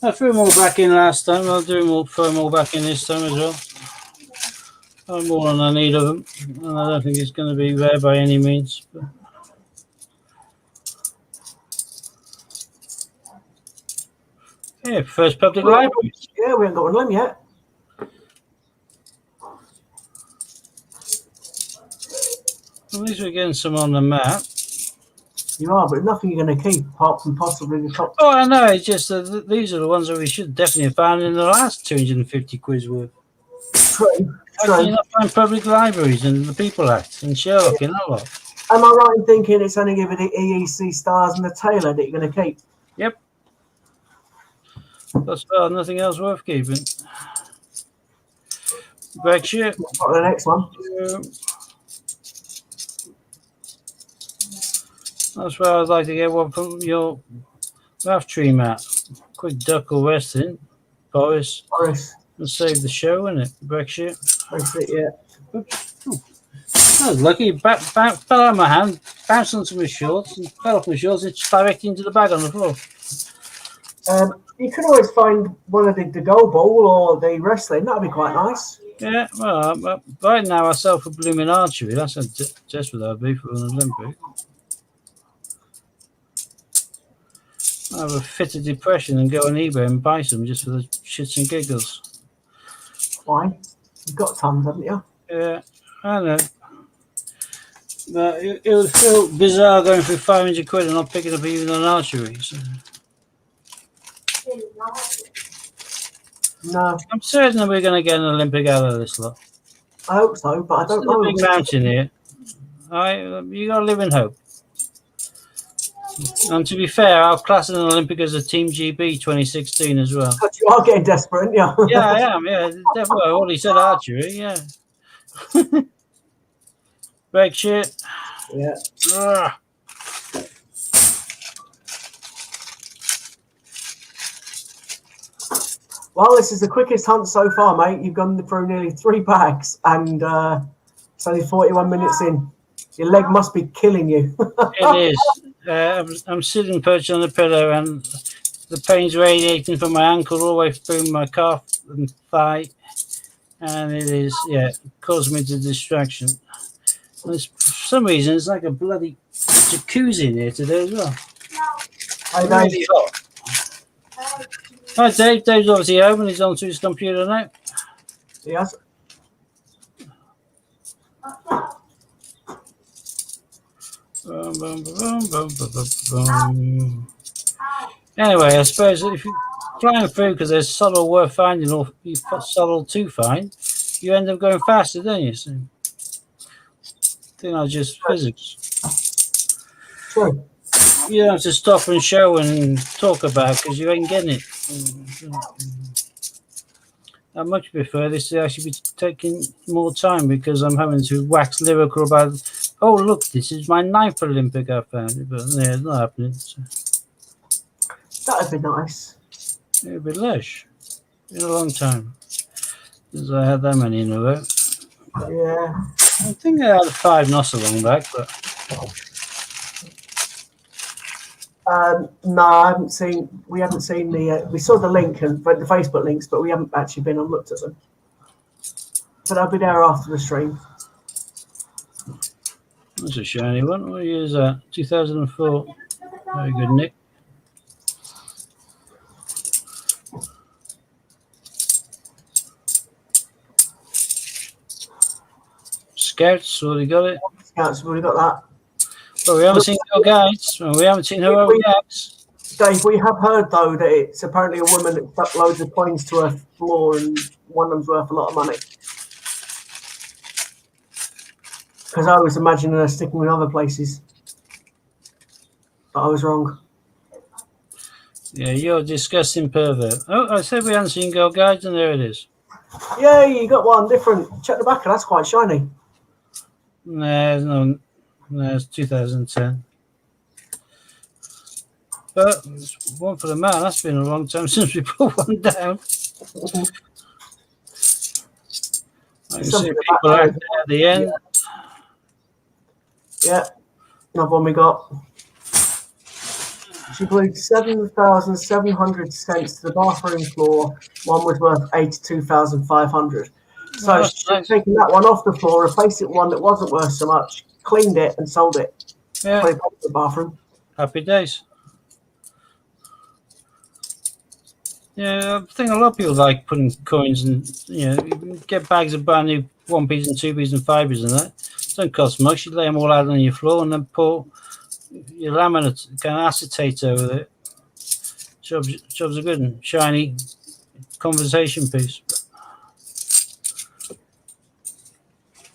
A: I threw them all back in last time. I'll throw them all back in this time as well. I'm more than I need of them, and I don't think it's going to be rare by any means. But yeah, first public libraries.
B: Yeah, we haven't got one of them yet.
A: At least we're getting some on the map.
B: You are, but nothing you're going to keep apart from possibly the top.
A: Oh, I know. It's just that these are the ones that we should definitely have found in the last 250 quiz worth.
B: True.
A: How can you not find public libraries and the People Act and Sherlock and that lot?
B: Am I right in thinking it's only giving the EEC stars and the Taylor that you're going to keep?
A: Yep. That's far nothing else worth keeping. Brexit.
B: Got the next one.
A: That's where I'd like to get one from your Rough Tree map. Quick duck or western, Boris,
B: Boris.
A: and save the show, innit? Brexit.
B: That's it, yeah.
A: I was lucky. Fell out of my hand, bounced onto my shorts, and fell off my shorts and just directly into the bag on the floor.
B: You could always find one of the goal ball or the wrestling. That'd be quite nice.
A: Yeah, well, right now I sell for blooming archery. That's just what I'd be for an Olympic. I have a fit of depression and go on eBay and buy some just for the shits and giggles.
B: Why? You've got tons, haven't you?
A: Yeah, I know. But it would feel bizarre going through 500 quid and not picking up even an archery. So.
B: No,
A: I'm certain that we're going to get an Olympic out of this lot.
B: I hope so, but I don't
A: It's
B: know.
A: a big mountain here. You got to live in hope. And to be fair, I'll class an Olympic as a Team GB 2016 as well.
B: But you are getting desperate, aren't you?
A: Yeah, I am. Yeah, definitely. I already said archery. Yeah. Brexit.
B: Yeah.
A: Ugh.
B: Well, this is the quickest hunt so far, mate. You've gone through nearly 3 bags, and it's only 41 minutes in. Your leg must be killing you.
A: It is. I'm sitting perched on the pillow, and the pain's radiating from my ankle all the way through my calf and thigh, and it is, caused me to distraction. For some reason, it's like a bloody jacuzzi in here today as well.
B: Hey, Dave.
A: Really hot. Hi, Dave. Dave's obviously home and he's onto his computer now.
B: Yes.
A: Anyway, I suppose if you're flying through because there's subtle worth finding or you subtle to find, you end up going faster, don't you? So, I think that's just physics.
B: True.
A: You don't have to stop and show and talk about because you ain't getting it. I much prefer this to actually be taking more time because I'm having to wax lyrical about, oh, look, this is my 9th Olympic I found it, but yeah, it's not happening. So.
B: That'd be nice.
A: It would be lush. In a long time since I had that many in a row.
B: Yeah.
A: I think I had 5 not so long back, but
B: No, I haven't seen. We haven't seen the. We saw the link and the Facebook links, but we haven't actually been and looked at them. But I'll be there after the stream.
A: that's a shiny one. What year is that? 2004. Very good, Nick. Scouts, already got it.
B: Scouts, we've already got that.
A: But we haven't seen your guides. Well, we haven't seen heroic acts.
B: Dave, we have heard though that it's apparently a woman that stuck loads of coins to her floor, and one of them's worth a lot of money. Because I was imagining her sticking with other places, but I was wrong.
A: Yeah, you're a disgusting pervert. Oh, I said we hadn't seen girl guides, and there it is.
B: Yeah, you got one different. Check the back, and that's quite shiny.
A: Nah, no, it's 2010. But it's one for the man. That's been a long time since we put one down. I can
B: Something
A: see
B: about
A: people
B: that.
A: out there at the end.
B: Yeah, another one we got. She glued 7,700 cents to the bathroom floor. One was worth 82,500. So
A: Oh, that's
B: she's
A: nice.
B: taken that one off the floor, replaced it with one that wasn't worth so much, cleaned it, and sold it.
A: Yeah,
B: 20 pounds for the bathroom.
A: happy days. Yeah, I think a lot of people like putting coins and you can get bags of brand new 1p's and 2p's and 5p's and that. It don't cost much. You lay them all out on your floor and then pour your laminate, kind of acetate over it. Jobs are good and shiny conversation piece.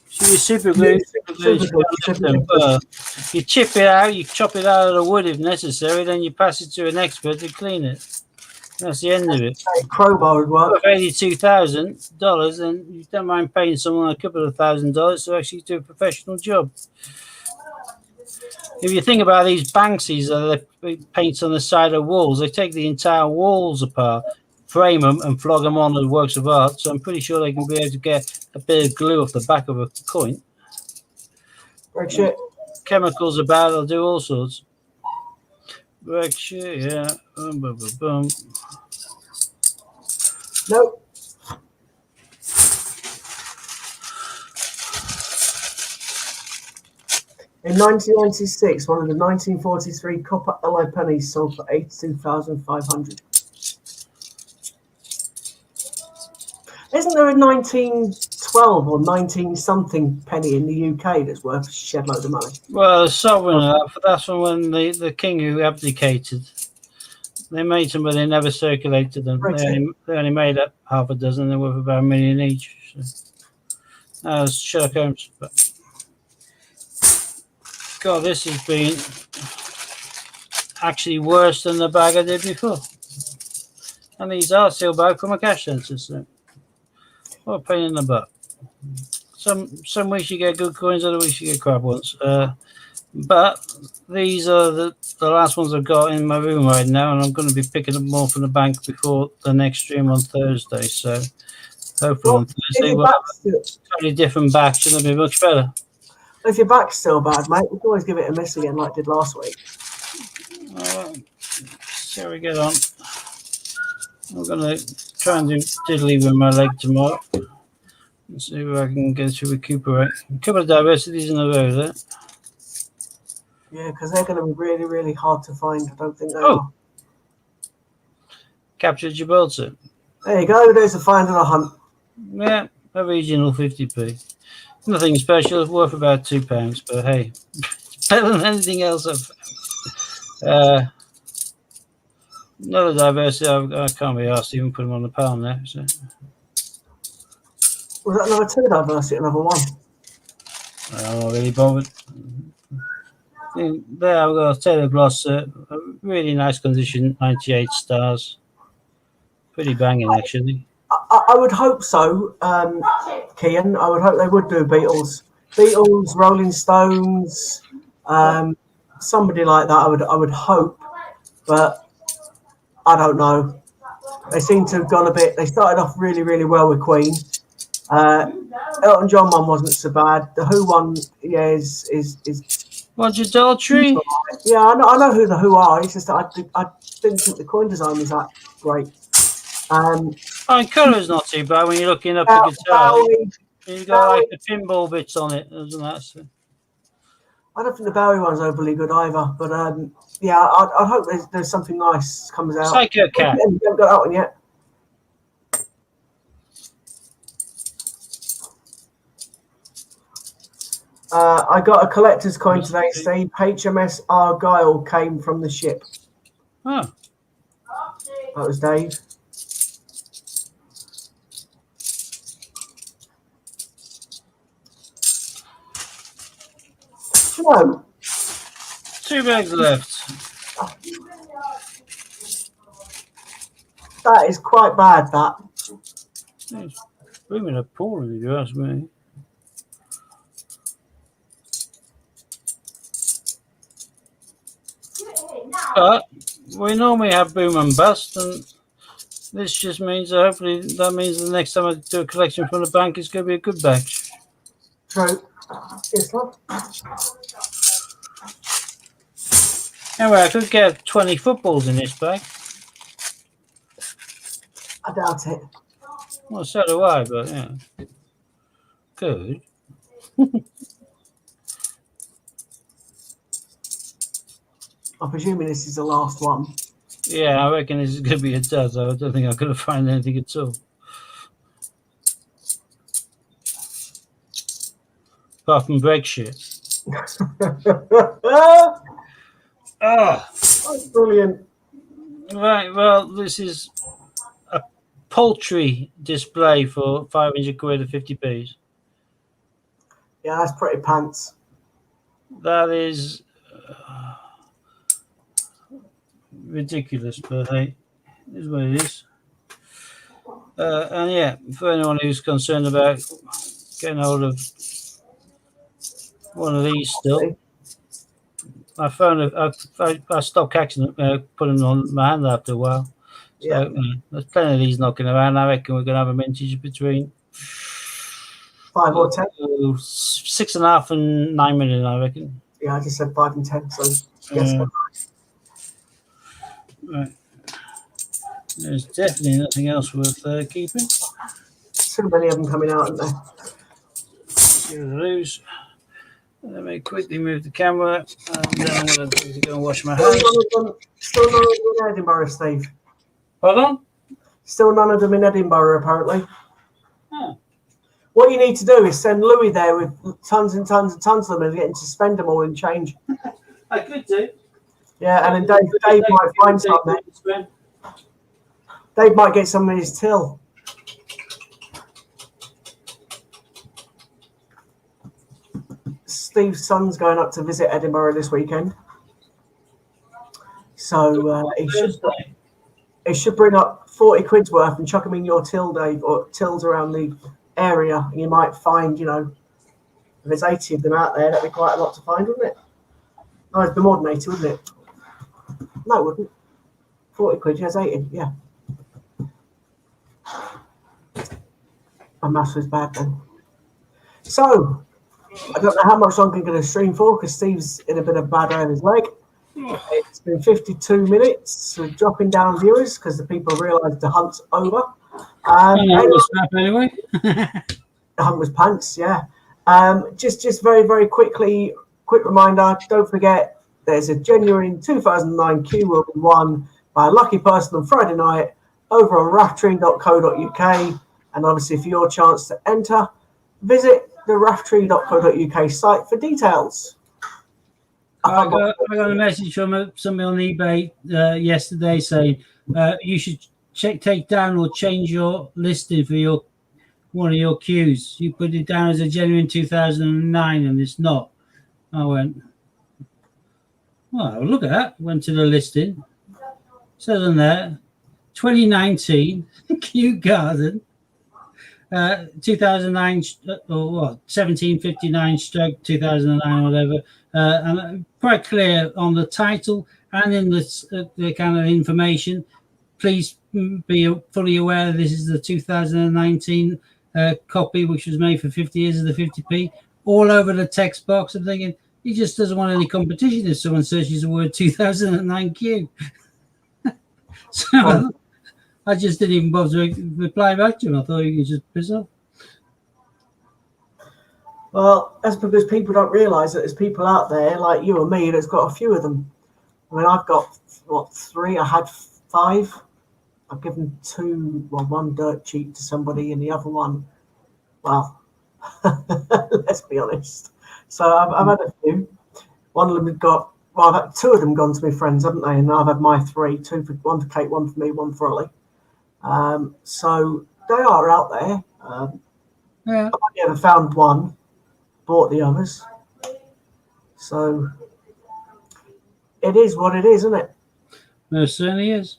A: So your super glue, you chip it out, you chop it out of the wood if necessary, then you pass it to an expert to clean it. That's the end of it.
B: Crowbar would work.
A: For $82,000, and you don't mind paying someone a couple of $1,000s to actually do a professional job. If you think about these Banksies that they paint on the side of walls, they take the entire walls apart, frame them, and flog them on as works of art. So I'm pretty sure they can be able to get a bit of glue off the back of a coin.
B: Great shit.
A: Chemicals about, they'll do all sorts. Wreck shit, yeah. Boom, boom, boom, boom.
B: Nope. In 1996, one of the 1943 copper alloy pennies sold for 82,500. Isn't there a 1912 or 19 something penny in the UK that's worth a shed load of money?
A: Well, sovereign, that's from when the king who abdicated. They made some, but they never circulated them. They only made up half a dozen. They're worth about $1 million each. So. That was Sherlock Holmes. But God, this has been actually worse than the bag I did before. And these are still back from a cash center. So what a pain in the butt. Some weeks you get good coins, other weeks you get crap ones. But these are the last ones I've got in my room right now, and I'm going to be picking up more from the bank before the next stream on Thursday. So hopefully on Thursday we'll have a totally different batch and it'll be much better.
B: If your back's still bad, mate, we can always give it a miss again like I did last week.
A: See how we get on. I'm going to try and do diddly with my leg tomorrow. And see if I can get to recuperate. A couple of diversities in a row there.
B: Yeah, because they're going to be really, really hard to find. I don't think they are.
A: Captured Gibraltar.
B: There you go. There's a find and a hunt.
A: Yeah, a regional 50p. Nothing special. It's worth about £2, but hey, it's better than anything else I've found. Another diversity. I can't be asked to even put them on the palm there. So.
B: Was that another two diversity? Another one?
A: I'm not really bothered. There I've got a Taylor Gloucester, a really nice condition, 98 stars. Pretty banging, actually.
B: I would hope so, Kian. I would hope they would do Beatles, Rolling Stones, somebody like that. I would hope, but I don't know. They seem to have gone a bit. They started off really, really well with Queen. Elton John one wasn't so bad. The Who one, yeah, is.
A: Roger Daltrey?
B: Yeah, I know who the Who are. It's just that I didn't think the coin design was that great.
A: Colour's not too bad when you're looking up the guitar. You've got like the pinball bits on it, isn't that? So.
B: I don't think the Bowie one's overly good either, but yeah, I hope there's something nice comes out.
A: Psycho Cat.
B: You haven't got that one yet. I got a collector's coin today, Steve. HMS Argyle came from the ship.
A: Oh.
B: That was Dave. No.
A: 2 bags left.
B: That is quite bad, that.
A: It's bringing a pool if you ask me. But we normally have boom and bust, and This just means hopefully that means the next time I do a collection from the bank, it's going to be a good batch.
B: True. Yes, love.
A: Anyway, I could get 20 footballs in this bag.
B: I doubt it.
A: Well, so do I, but yeah. Good.
B: I'm presuming this is the last one.
A: Yeah, I reckon this is going to be a dud. I don't think I'm going to find anything at all. Apart from Brexit. Oh,
B: That's brilliant.
A: right. Well, this is a poultry display for 500 quid at 50p's.
B: Yeah, that's pretty pants.
A: That is ridiculous, but hey, it is what it is. And yeah, for anyone who's concerned about getting hold of one of these still, I found I stopped catching them, putting them on my hand after a while. So
B: Yeah.
A: there's plenty of these knocking around. I reckon we're going to have a mintage between
B: 5 or 10.
A: 6.5 and 9 million, I reckon.
B: Yeah, I just said 5 and 10. So yes.
A: Right. There's definitely nothing else worth keeping.
B: Too many of them coming out, aren't there?
A: Here are those. Let me quickly move the camera, and then I'm going to go and wash my hands.
B: Still none of them in Edinburgh, Steve.
A: Hold on.
B: Still none of them in Edinburgh, apparently.
A: Oh.
B: What you need to do is send Louis there with tons and tons and tons of them and get him to spend them all in change.
A: I could do.
B: Yeah, and then Dave might find some there. Dave might get some in his till. Steve's son's going up to visit Edinburgh this weekend. So he should bring up 40 quid's worth and chuck them in your till, Dave, or tills around the area. And you might find, you know, if there's 80 of them out there, that'd be quite a lot to find, wouldn't it? Oh, it'd be more than 80, wouldn't it? No, it wouldn't. 40 quid, yes, 80, yeah. My maths was bad then. So, I don't know how much longer I'm going to stream for because Steve's in a bit of bad around his leg. It's been 52 minutes. We're dropping down viewers because the people realise the hunt's over.
A: Anyway.
B: The hunt was pants, yeah. Just very, very quickly, quick reminder, don't forget there's a genuine 2009 Q will be won by a lucky person on Friday night over on rafttree.co.uk. And obviously, for your chance to enter, visit the rafttree.co.uk site for details.
A: I got a message from somebody on eBay yesterday saying you should take down or change your listing for one of your queues. You put it down as a genuine 2009 and it's not. I went, well, look at that. Went to the listing. Says on there, 2019 Kew Garden, 2009 or what, 1759 stroke 2009 or whatever. And quite clear on the title and in the kind of information. Please be fully aware this is the 2019 copy, which was made for 50 years of the 50p. All over the text box, I'm thinking he just doesn't want any competition if someone searches the word 2009Q. So I just didn't even bother to reply back to him. I thought you could just piss off.
B: Well, that's because people don't realise that there's people out there like you and me that's got a few of them. I mean, I've got, 3? I had 5. I've given 2, one dirt cheap to somebody and the other one, well, let's be honest. So I've had a few. One of them got, I've had 2 of them gone to my friends, haven't they? And I've had my 3, 2 for one for Kate, one for me, one for Ollie. So they are out there.
A: Yeah.
B: I've only ever found one, bought the others. So it is what it is, isn't it?
A: It certainly is.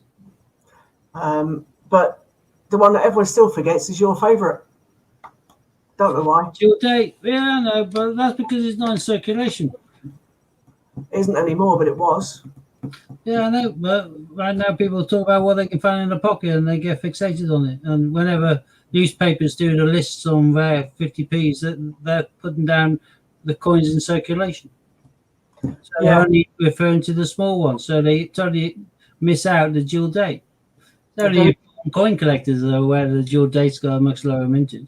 B: But the one that everyone still forgets is your favourite. Don't know why.
A: Till date. Yeah, I know, but that's because it's not in circulation.
B: It isn't anymore, but it was.
A: Yeah, I know, but right now people talk about what they can find in the pocket and they get fixated on it. And whenever newspapers do the lists on their 50p's, they're putting down the coins in circulation. So they're
B: Yeah.
A: only referring to the small ones. So they totally miss out the dual date. It's
B: Okay.
A: only coin collectors that are aware the dual date's got a much lower mintage.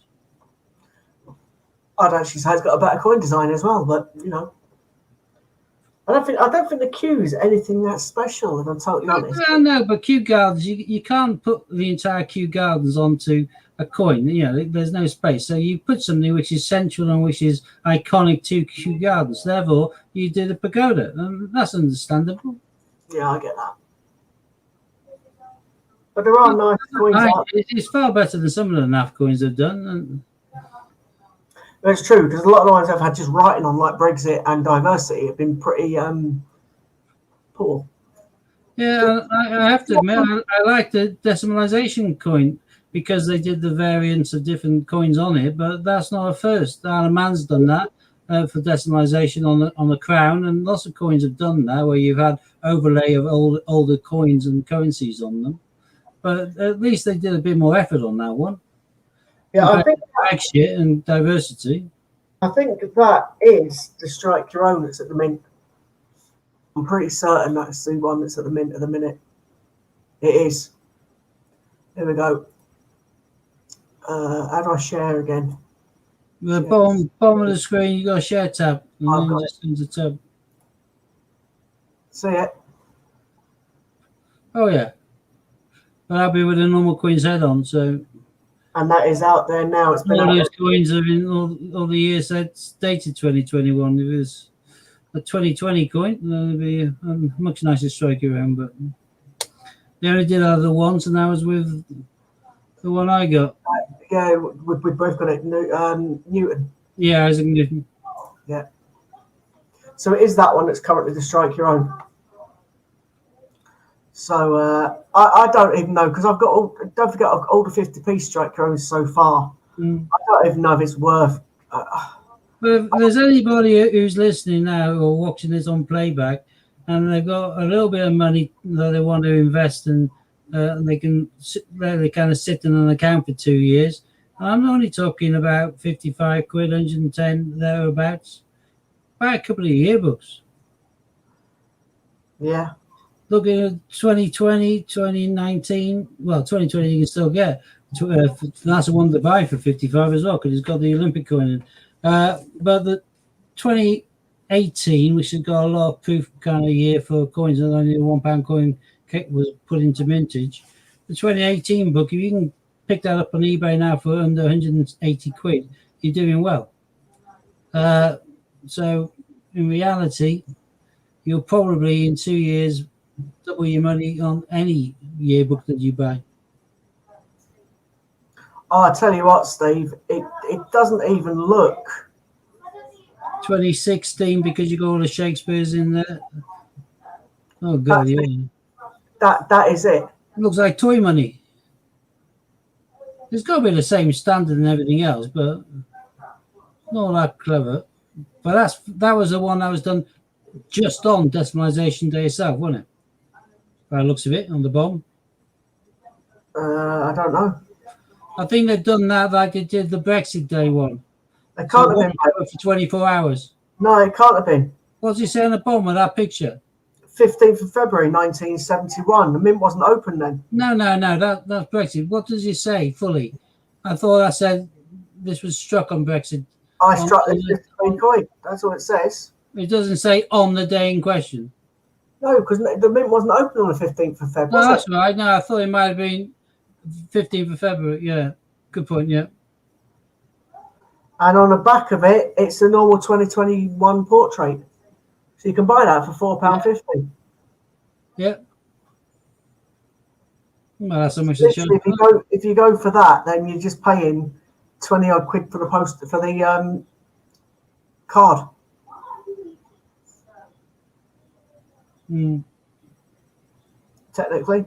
B: I'd actually say it's got a better coin design as well, but you know, I don't think the Q is anything that special. If I'm totally honest.
A: I know, but Kew Gardens, you can't put the entire Kew Gardens onto a coin. You know, there's no space. So you put something which is central and which is iconic to Kew Gardens. Therefore, you did a pagoda, and that's understandable.
B: Yeah, I get that. But there are nice coins out.
A: It's far better than some of the NAF coins have done. And
B: It's true because a lot of the ones I've had just writing on, like Brexit and diversity, have been pretty poor.
A: yeah, I have to admit, I like the decimalization coin because they did the variants of different coins on it. But that's not a first. Alan Mann's done that for decimalization on the crown, and lots of coins have done that where you've had overlay of older coins and currencies on them. But at least they did a bit more effort on that one.
B: Yeah, I think
A: shit and diversity.
B: that is the Strike Your Own that's at the mint. I'm pretty certain that's the one that's at the mint at the minute. It is. There we go. How do I share again?
A: The bottom of the screen, you got a share tab, and
B: I've
A: then
B: got
A: just into tab.
B: See it?
A: Oh yeah, but I'll be with a normal Queen's head on. So
B: And that is out there now. It's been
A: all
B: out
A: those
B: there.
A: coins have been all the years that's dated 2021. If it was a 2020 coin, then it'd be a much nicer strike around. But they only did that once, and that was with the one I got.
B: Yeah, we both got it. Newton.
A: Yeah, Isaac Newton.
B: Yeah. So it is that one that's currently the Strike Your Own. So I don't even know because I've got don't forget I've got all the 50p Strike Your Owns so far.
A: Mm.
B: I don't even know if it's worth.
A: But if there's anybody who's listening now or watching this on playback, and they've got a little bit of money that they want to invest in, and they can they kind of sit in an account for 2 years. I'm only talking about 55 quid, 110 thereabouts. Buy a couple of yearbooks.
B: Yeah.
A: Looking at 2020, 2019. Well, 2020 you can still get. That's the one to buy for 55 as well because it's got the Olympic coin in. But the 2018, which has got a lot of proof kind of year for coins, and only a £1 coin was put into mintage. The 2018 book, if you can pick that up on eBay now for under 180 quid, you're doing well. So in reality, you'll probably in 2 years double your money on any yearbook that you buy.
B: Oh, I tell you what, Steve, it doesn't even look.
A: 2016 because you got all the Shakespeare's in there. Oh god, yeah.
B: That is it.
A: It looks like toy money. It's got to be the same standard and everything else, but not that clever. But that was the one that was done just on decimalization day itself, wasn't it? By the looks of it, on the bomb.
B: I don't know.
A: I think they've done that like they did the Brexit day one.
B: It can't have been.
A: For 24 hours.
B: No, it can't have been.
A: What's he say on the bomb with that picture?
B: 15th of February, 1971. The mint wasn't open then.
A: No. That's Brexit. What does it say fully? I thought I said this was struck on Brexit.
B: I struck this 50p coin. That's all it says.
A: It doesn't say on the day in question.
B: No, because the mint wasn't open on the 15th of February.
A: No, that's right. No, I thought it might have been 15th of February. Yeah, good point. Yeah.
B: And on the back of it, it's a normal 2021 portrait. So you can buy that for £4.50.
A: Yeah. Well, that's how much
B: Literally, if you go for that, then you're just paying 20 odd quid for the card. Technically.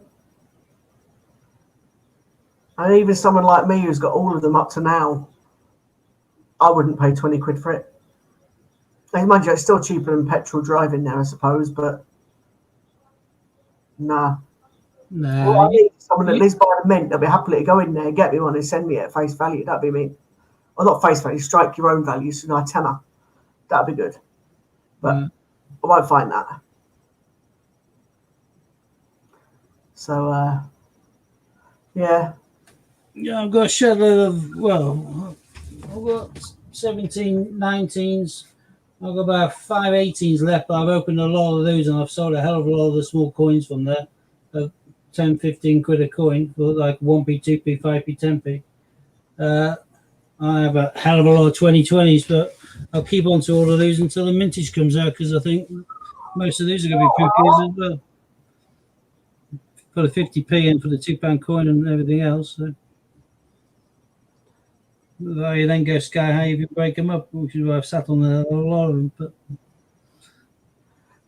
B: And even someone like me who's got all of them up to now, I wouldn't pay 20 quid for it. Mind you, it's still cheaper than petrol driving now, I suppose, but Nah.
A: No,
B: Well, I need someone that lives by the mint that'll be happily to go in there, get me one, and send me it at face value. That'd be me. Well, not face value, strike your own value, so no tenner. That'd be good. But I won't find that. So, yeah.
A: yeah, I've got a shed load of, well, I've got 17, 19s. I've got about 5 18s left, but I've opened a lot of those and I've sold a hell of a lot of the small coins from there. 10, 15 quid a coin for like 1p, 2p, 5p, 10p. I have a hell of a lot of 2020s, but I'll keep on to all of those until the mintage comes out because I think most of these are going to be pookies as well. For the 50p and for the £2 coin and everything else. So. You then go sky high if you break them up, which is why I've sat on a lot of them. But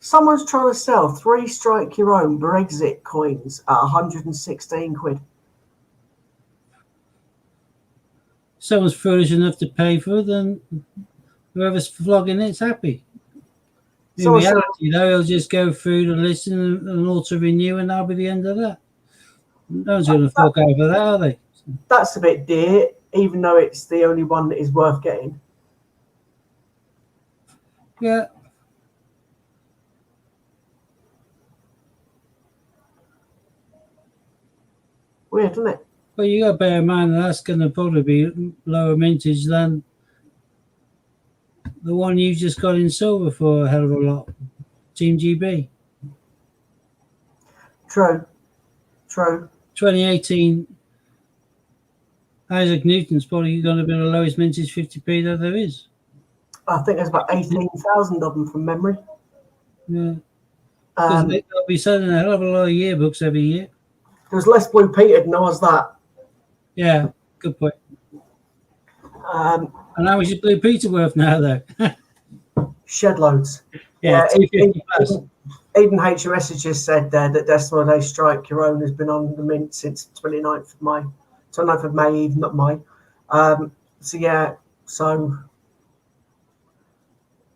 B: Someone's trying to sell 3 strike your own Brexit coins at 116 quid.
A: someone's foolish enough to pay for it, then whoever's flogging it's happy. In
B: Someone said-
A: reality, though, he'll just go through the list and auto renew, and that'll be the end of that. No one's going to fork over that, are they?
B: That's a bit dear, even though it's the only one that is worth getting.
A: Yeah.
B: Weird, isn't it?
A: But you got to bear in mind that that's going to probably be lower mintage than the one you just got in silver for a hell of a lot. Team GB.
B: True. True.
A: 2018, Isaac Newton's probably going to be the lowest mintage 50p that there is.
B: I think there's about 18,000 of them from memory.
A: Yeah. Because they'll be selling a hell of a lot of yearbooks every year.
B: There was less Blue Peter than there was that.
A: Yeah, good point.
B: Um,
A: And how much is Blue Peter worth now, though?
B: shed loads.
A: Yeah, 250 plus.
B: Eden HMS has just said there that Decimal Day Strike Your Own has been on the mint since 29th of May. 29th of May, even not May. So, yeah, so...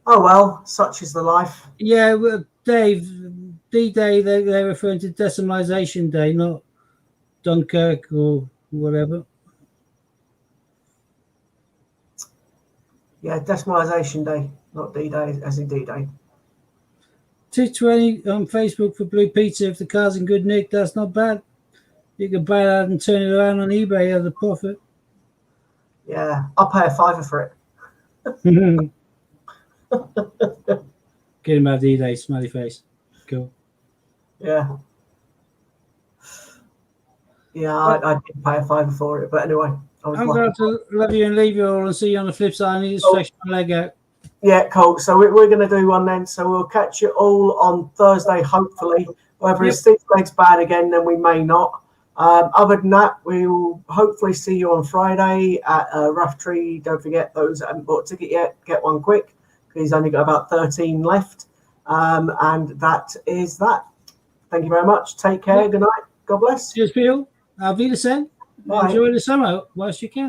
B: Oh, well, such is the life.
A: Yeah, well, Dave, D-Day, they're referring to Decimalisation Day, not Dunkirk or whatever.
B: Yeah, Decimalisation Day, not D-Day, as in D-Day.
A: 220 on Facebook for Blue Peter. If the car's in good nick, that's not bad. You can buy that and turn it around on eBay as a profit.
B: Yeah, I'll pay a £5 for it.
A: Get him out D-Day, smiley face. Cool.
B: Yeah. Yeah, I did pay a £5 for it, but anyway, I was
A: I'm
B: lucky.
A: going to love you and leave you all and see you on the flip side. I need to stretch my leg out.
B: Yeah, cool. So we're going to do one then. So we'll catch you all on Thursday, hopefully. Whether it's 6 legs bad again, then we may not. Other than that, we will hopefully see you on Friday at Rough Tree. Don't forget, those that haven't bought a ticket yet, get one quick. He's only got about 13 left. And that is that. Thank you very much. Take care. Good night. God bless.
A: Cheers, Bill. Auf Wiedersehen.
B: Bye.
A: Enjoy the summer whilst you can.